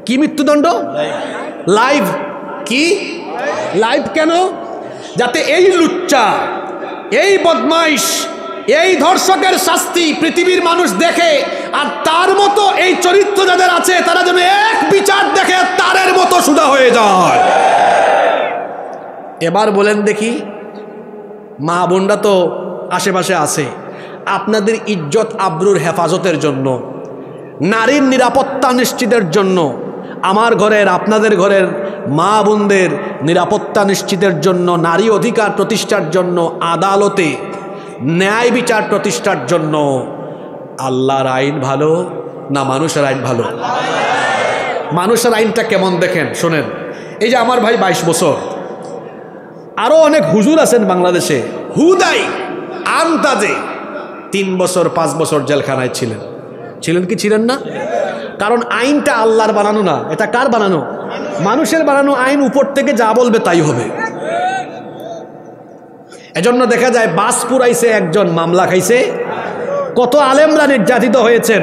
কি মৃত্যুদণ্ড? লাইভ। কি লাইভ? কেন? যাতে এই লুচ্চা, এই বদমাইশ, এই ধর্ষকের শাস্তি পৃথিবীর মানুষ দেখে, আর তার মতো এই চরিত্র যাদের আছে তারা যেন এক বিচার দেখে তারের মতো সুদা হয়ে যায়। এবার বলেন দেখি, মা বোনরা তো আশেপাশে আছে, আপনাদের ইজ্জত আবরুর হেফাজতের জন্য, নারীর নিরাপত্তা নিশ্চিতের জন্য, আমার ঘরের, আপনাদের ঘরের মা বোনদের নিরাপত্তা নিশ্চিতের জন্য, নারী অধিকার প্রতিষ্ঠার জন্য, আদালতে ন্যায় বিচার প্রতিষ্ঠার জন্য আল্লাহর আইন ভালো না মানুষের আইন ভালো? মানুষের আইনটা কেমন দেখেন, শোনেন। এই যে আমার ভাই 22 বছর, আরো অনেক হুজুর আছেন বাংলাদেশে, হুদাই আন্তাজে 3 বছর 5 বছর জেলখানায় ছিলেন। ছিলেন কি ছিলেন না? কারণ আইনটা আল্লাহর বানানো না, এটা কার বানানো? মানুষের বানানো আইন। উপর থেকে যা বলবে তাই হবে। এজন্য দেখা যায় বাস পুরাইছে একজন, মামলা খাইছে। কত আলেমরা নির্যাতিত হয়েছেন,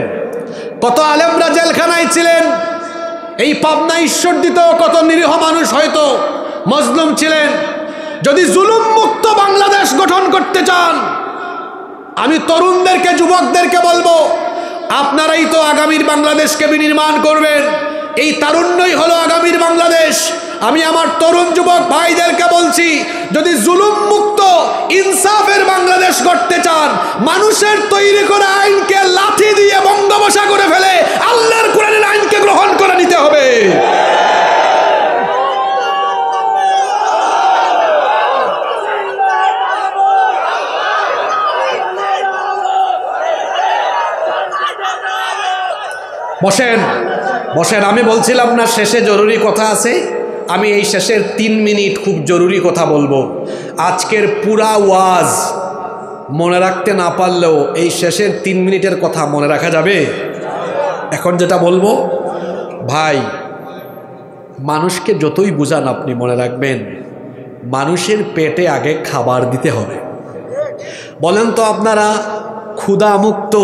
কত আলেমরা জেলখানায় ছিলেন, এই পাবনা ঈশ্বরদীতে কত নিরীহ মানুষ হয়তো মজলুম ছিলেন। যদি জুলুম মুক্ত বাংলাদেশ গঠন করতে চান, আমি তরুণদেরকে, যুবকদেরকে বলবো, আপনারাই তো আগামীর বাংলাদেশকে বিনির্মাণ করবেন। এই তারুণ্যই হলো আগামীর বাংলাদেশ। আমি আমার তরুণ যুবক ভাইদেরকে বলছি, যদি জুলুম মুক্ত ইনসাফের বাংলাদেশ গড়তে চান, মানুষের তৈরি করা আইনকে লাথি দিয়ে বঙ্গবসা করে ফেলে আল্লাহর কোরআনের আইনকে গ্রহণ করে নিতে হবে। বসেন বসেন, আমি বলছিলাম না শেষে জরুরি কথা আছে? আমি এই শেষের 3 মিনিট খুব জরুরি কথা বলবো। আজকের পুরা ওয়াজ মনে রাখতে না পারলেও এই শেষের 3 মিনিটের কথা মনে রাখা যাবে। এখন যেটা বলবো, ভাই, মানুষকে যতই বুঝান আপনি মনে রাখবেন, মানুষের পেটে আগে খাবার দিতে হবে। বলেন তো আপনারা, ক্ষুধামুক্ত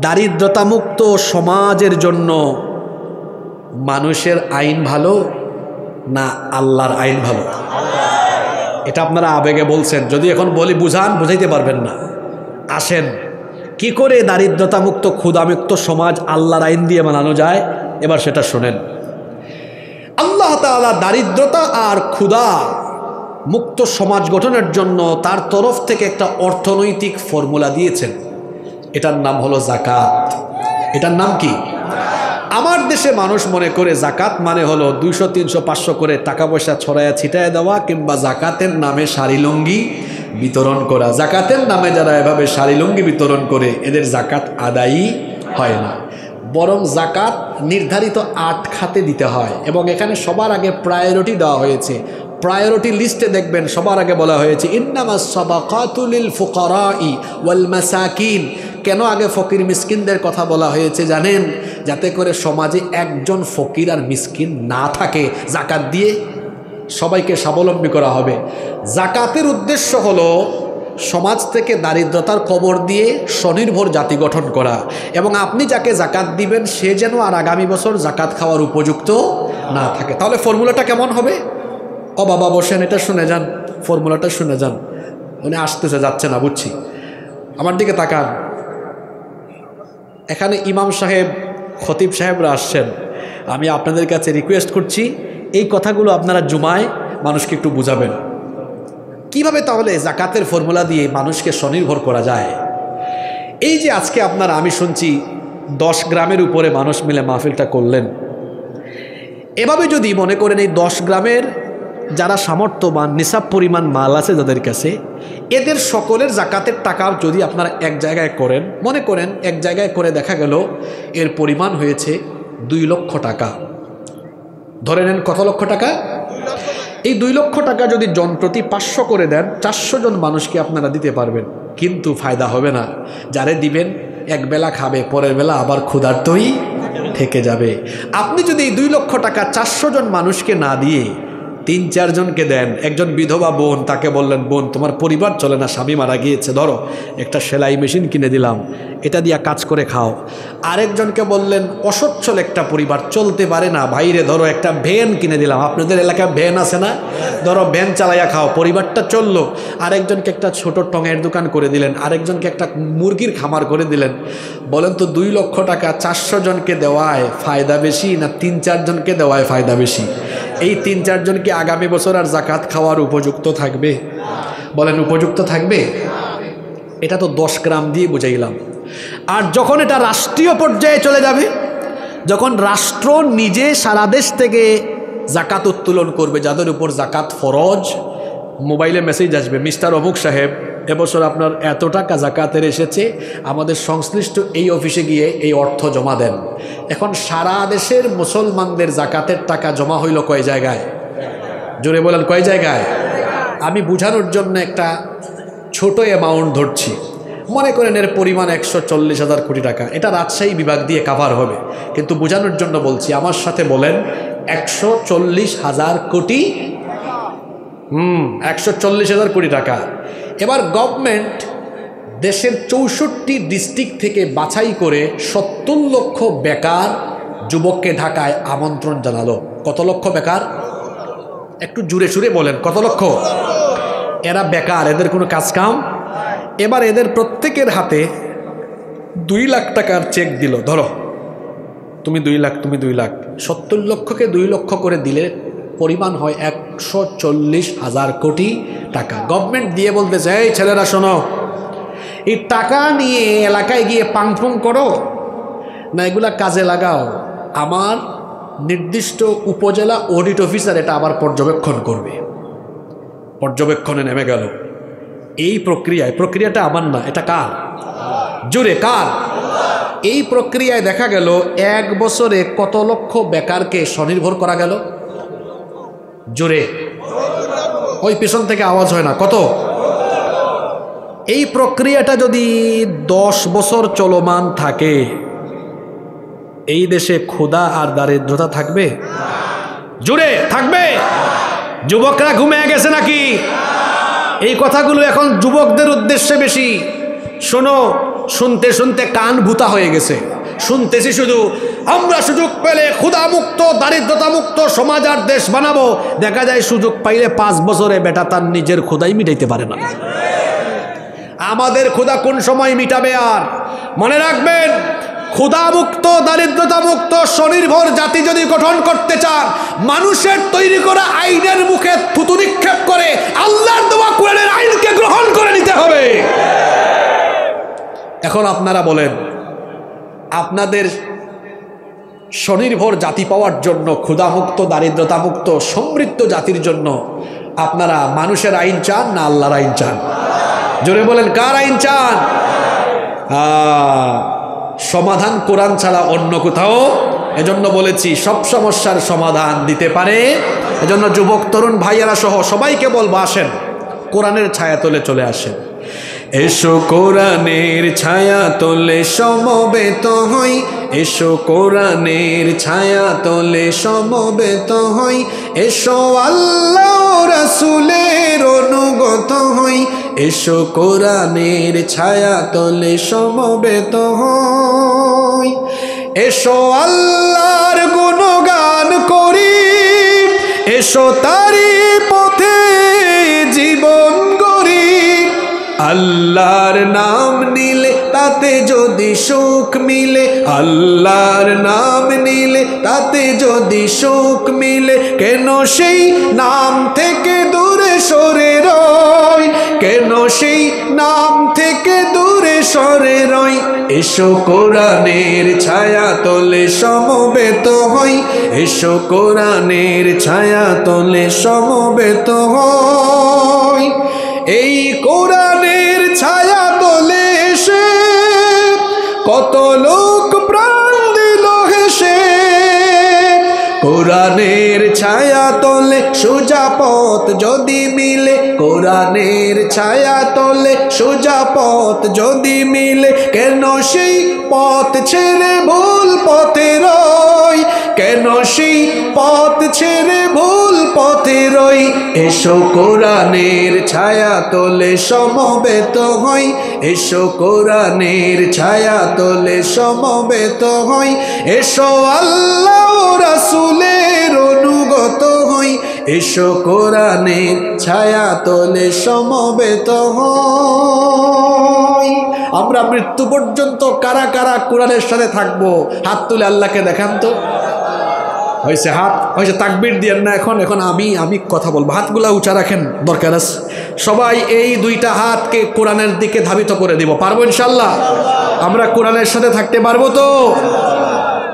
দারিদ্রতামুক্ত সমাজের জন্য মানুষের আইন ভালো না আল্লাহর আইন ভালো? এটা আপনারা আবেগে বলছেন, যদি এখন বলি বুঝান, বুঝাইতে পারবেন না। আসেন, কি করে দারিদ্রতামুক্ত ক্ষুধামুক্ত সমাজ আল্লাহর আইন দিয়ে বানানো যায়, এবার সেটা শোনেন। আল্লাহ তাআলা দারিদ্রতা আর ক্ষুধা মুক্ত সমাজ গঠনের জন্য তার তরফ থেকে একটা অর্থনৈতিক ফর্মুলা দিয়েছেন। এটার নাম হলো জাকাত। এটার নাম কি? আমার দেশে মানুষ মনে করে জাকাত মানে হলো 200, 300, 500 করে টাকা পয়সা ছড়ায়া ছিটায় দেওয়া, কিংবা জাকাতের নামে শাড়ি লুঙ্গি বিতরণ করা। জাকাতের নামে যারা এভাবে শাড়ি লুঙ্গি বিতরণ করে, এদের জাকাত আদায়ই হয় না। বরং জাকাত নির্ধারিত 8 খাতে দিতে হয়, এবং এখানে সবার আগে প্রায়োরিটি দেওয়া হয়েছে। প্রায়োরিটি লিস্টে দেখবেন সবার আগে বলা হয়েছে ইন্নামাস সাদাকাতু লিল ফুকারাই ওয়াল মাসাকিন। কেন আগে ফকির মিসকিনদের কথা বলা হয়েছে জানেন? যাতে করে সমাজে একজন ফকির আর মিসকিন না থাকে। জাকাত দিয়ে সবাইকে স্বাবলম্বী করা হবে। জাকাতের উদ্দেশ্য হলো সমাজ থেকে দারিদ্রতার কবর দিয়ে স্বনির্ভর জাতি গঠন করা, এবং আপনি যাকে জাকাত দিবেন সে যেন আর আগামী বছর জাকাত খাওয়ার উপযুক্ত না থাকে। তাহলে ফর্মুলাটা কেমন হবে? ও বাবা বসেন, এটা শুনে যান, ফর্মুলাটা শুনে যান। উনি আসতেছে, যাচ্ছে না, বুঝছি। আমার দিকে তাকান। এখানে ইমাম সাহেব, খতিব সাহেবরা আসছেন। আমি আপনাদের কাছে রিকোয়েস্ট করছি, এই কথাগুলো আপনারা জুমায় মানুষকে একটু বুঝাবেন। কিভাবে তাহলে জাকাতের ফর্মুলা দিয়ে মানুষকে স্বনির্ভর করা যায়? এই যে আজকে আপনারা, আমি শুনছি 10 গ্রামের উপরে মানুষ মিলে মাহফিলটা করলেন। এভাবে যদি মনে করেন এই 10 গ্রামের যারা সামর্থ্যবান, নিসাব পরিমাণ মাল আছে যাদের কাছে, এদের সকলের জাকাতের টাকা যদি আপনারা এক জায়গায় করেন, মনে করেন এক জায়গায় করে দেখা গেল এর পরিমাণ হয়েছে 2 লক্ষ টাকা। ধরে নেন কত লক্ষ টাকা? এই 2 লক্ষ টাকা যদি জন প্রতি 500 করে দেন, 400 জন মানুষকে আপনারা দিতে পারবেন। কিন্তু ফায়দা হবে না। যারে দিবেন এক বেলা খাবে, পরের বেলা আবার ক্ষুধার্তই থেকে যাবে। আপনি যদি এই 2 লক্ষ টাকা 400 জন মানুষকে না দিয়ে 3-4 জনকে দেন, একজন বিধবা বোন, তাকে বললেন বোন তোমার পরিবার চলে না, স্বামী মারা গিয়েছে, ধরো একটা সেলাই মেশিন কিনে দিলাম, এটা দিয়ে কাজ করে খাও। আরেকজনকে বললেন অসচ্ছল একটা পরিবার, চলতে পারে না, ভাইরে ধরো একটা ভ্যান কিনে দিলাম, আপনাদের এলাকায় ভ্যান আছে না, ধরো ভ্যান চালাইয়া খাও, পরিবারটা চললো। আরেকজনকে একটা ছোট টঙের দোকান করে দিলেন, আরেকজনকে একটা মুরগির খামার করে দিলেন। বলেন তো 2 লক্ষ টাকা 400 জনকে দেওয়ায় ফায়দা বেশি না 3-4 জনকে দেওয়ায় ফায়দা বেশি? এই 3-4 জন কি আগামী বছর আর জাকাত খাওয়ার উপযুক্ত থাকবে? বলেন উপযুক্ত থাকবে? এটা তো 10 গ্রাম দিয়ে বুঝাইলাম। আর যখন এটা রাষ্ট্রীয় পর্যায়ে চলে যাবে, যখন রাষ্ট্র নিজে সারা দেশ থেকে জাকাত উত্তোলন করবে, যাদের উপর জাকাত ফরজ, মোবাইলে মেসেজ আসবে, মিস্টার অমুক সাহেব এবছর আপনার এত টাকা জাকাতের এসেছে, আমাদের সংশ্লিষ্ট এই অফিসে গিয়ে এই অর্থ জমা দেন। এখন সারা দেশের মুসলমানদের জাকাতের টাকা জমা হইল কয় জায়গায়? জোরে বলেন কয় জায়গায়? আমি বুঝানোর জন্য একটা ছোট অ্যামাউন্ট ধরছি। মনে করেন এর পরিমাণ 140,000 কোটি টাকা। এটা রাজশাহী বিভাগ দিয়ে কাভার হবে, কিন্তু বোঝানোর জন্য বলছি। আমার সাথে বলেন 140,000 কোটি। 140,000 কোটি টাকা। এবার গভর্নমেন্ট দেশের 64 ডিস্ট্রিক্ট থেকে বাছাই করে 70 লক্ষ বেকার যুবককে ঢাকায় আমন্ত্রণ জানালো। কত লক্ষ বেকার? একটু জুড়ে সুরে বলেন, কত লক্ষ? এরা বেকার, এদের কোনো কাজ কাম। এবার এদের প্রত্যেকের হাতে 2 লাখ টাকার চেক দিল। ধরো তুমি 2 লাখ, তুমি 2 লাখ, 70 লক্ষকে 2 লক্ষ করে দিলে পরিমাণ হয় 140,000 কোটি টাকা। গভর্নমেন্ট দিয়ে বলতেছে, এই ছেলেরা শোনো, এই টাকা নিয়ে এলাকায় গিয়ে পাংফুং করো না, এগুলা কাজে লাগাও। আমার নির্দিষ্ট উপজেলা অডিট অফিসার এটা আবার পর্যবেক্ষণ করবে। পর্যবেক্ষণে নেমে গেল। এই প্রক্রিয়াটা আমার না, এটা কার? জোরে কার? এই প্রক্রিয়ায় দেখা গেল 1 বছরে কত লক্ষ বেকারকে স্বনির্ভর করা গেল? জোরে, ওই পিছন থেকে আওয়াজ হয় না, কত? এই প্রক্রিয়াটা যদি 10 বছর চলমান থাকে, এই দেশে ক্ষুধা আর দারিদ্রতা থাকবে? জোরে থাকবে? যুবকরা ঘুমিয়ে গেছে নাকি? এই কথাগুলো এখন যুবকদের উদ্দেশ্যে বেশি। শোনো, শুনতে শুনতে কান ভূতা হয়ে গেছে। শুনতেছি শুধু আমরা সুযোগ পেলে ক্ষুধামুক্ত দারিদ্রতামুক্ত সমাজ আর দেশ বানাবো। দেখা যায় সুযোগ পাইলে 5 বছরে বেটা তার নিজের ক্ষুধাই মিটাইতে পারে না। আমাদের ক্ষুধা কোন সময় মিটাবে? আর মনে রাখবেন, ক্ষুধামুক্ত দারিদ্রতামুক্ত স্বনির্ভর জাতি যদি গঠন করতে চান, মানুষের তৈরি করা আইনের মুখে থুতু নিক্ষেপ করে আল্লাহর দেওয়া কোরআনের আইনকে গ্রহণ করে নিতে হবে। এখন আপনারা বলেন, আপনাদের স্বনির্ভর জাতি পাওয়ার জন্য, ক্ষুধামুক্ত দারিদ্রতামুক্ত সমৃদ্ধ জাতির জন্য আপনারা মানুষের আইন চান না আল্লাহর আইন চান? জোরে বলেন, কার আইন চান? সমাধান কোরআন ছাড়া অন্য কোথাও। এজন্য বলেছি সব সমস্যার সমাধান দিতে পারে। এজন্য যুবক তরুণ ভাইয়ারা সহ সবাইকে বলবো, আসেন কোরআনের ছায়া তলে চলে আসেন। এসো কোরআনের ছায়া তলে সমবেত হই, এসো কোরআনের ছায়া তলে সমবেত হই, এসো আল্লাহ রাসূলের অনুগত হই, এসো কোরআনের ছায়া তলে সমবেত হই, এসো আল্লাহর গুণগান করি, এসো তারি পথে জীবন গড়ি। আল্লাহর নাম নিলে তাতে যদি সুখ মিলে, আল্লাহর নাম নিলে তাতে যদি সুখ মিলে, কেন সেই নাম থেকে দূরে সরে রই, কেন সেই নাম থেকে দূরে সরে রই। এসো কোরআনের ছায়া তলে সমবেত হই, এসো কোরআনের ছায়া তলে সমবেত হই। এই কোরআনের ছায়া তলে এসে কত লোক প্রাণ দিল হেসে, কোরআনের ছায়া তলে সোজা পথ যদি মিলে, কোরআনের ছায়া তলে সোজা পথ যদি মিলে, কেন সেই পথ ছেড়ে ভুল পথে রই, কেন সেই পথ ছেড়ে ভুল পথে রই। এসো কোরআনের ছায়া তলে সমবেত হই, এসো কোরআনের ছায়া তলে সমবেত হই, এসো আল্লাহ রাসূলের অনুগত হই, এসো কোরআনের ছায়া তলে সমবেত হই। আমরা মৃত্যু পর্যন্ত কারা কারা কোরআনের সাথে থাকবো? হাত তুলে আল্লাহকে দেখান তো। হয়েছে হাত, হয়েছে, তাকবীর দিয়েন না এখন। এখন আমি কথা বলবো, হাতগুলা উঁচা রাখেন দরকার আছে। সবাই এই 2টা হাতকে কোরআনের দিকে ধাবিত করে দিব, পারবো ইনশাল্লাহ? আমরা কোরআনের সাথে থাকতে পারবো তো?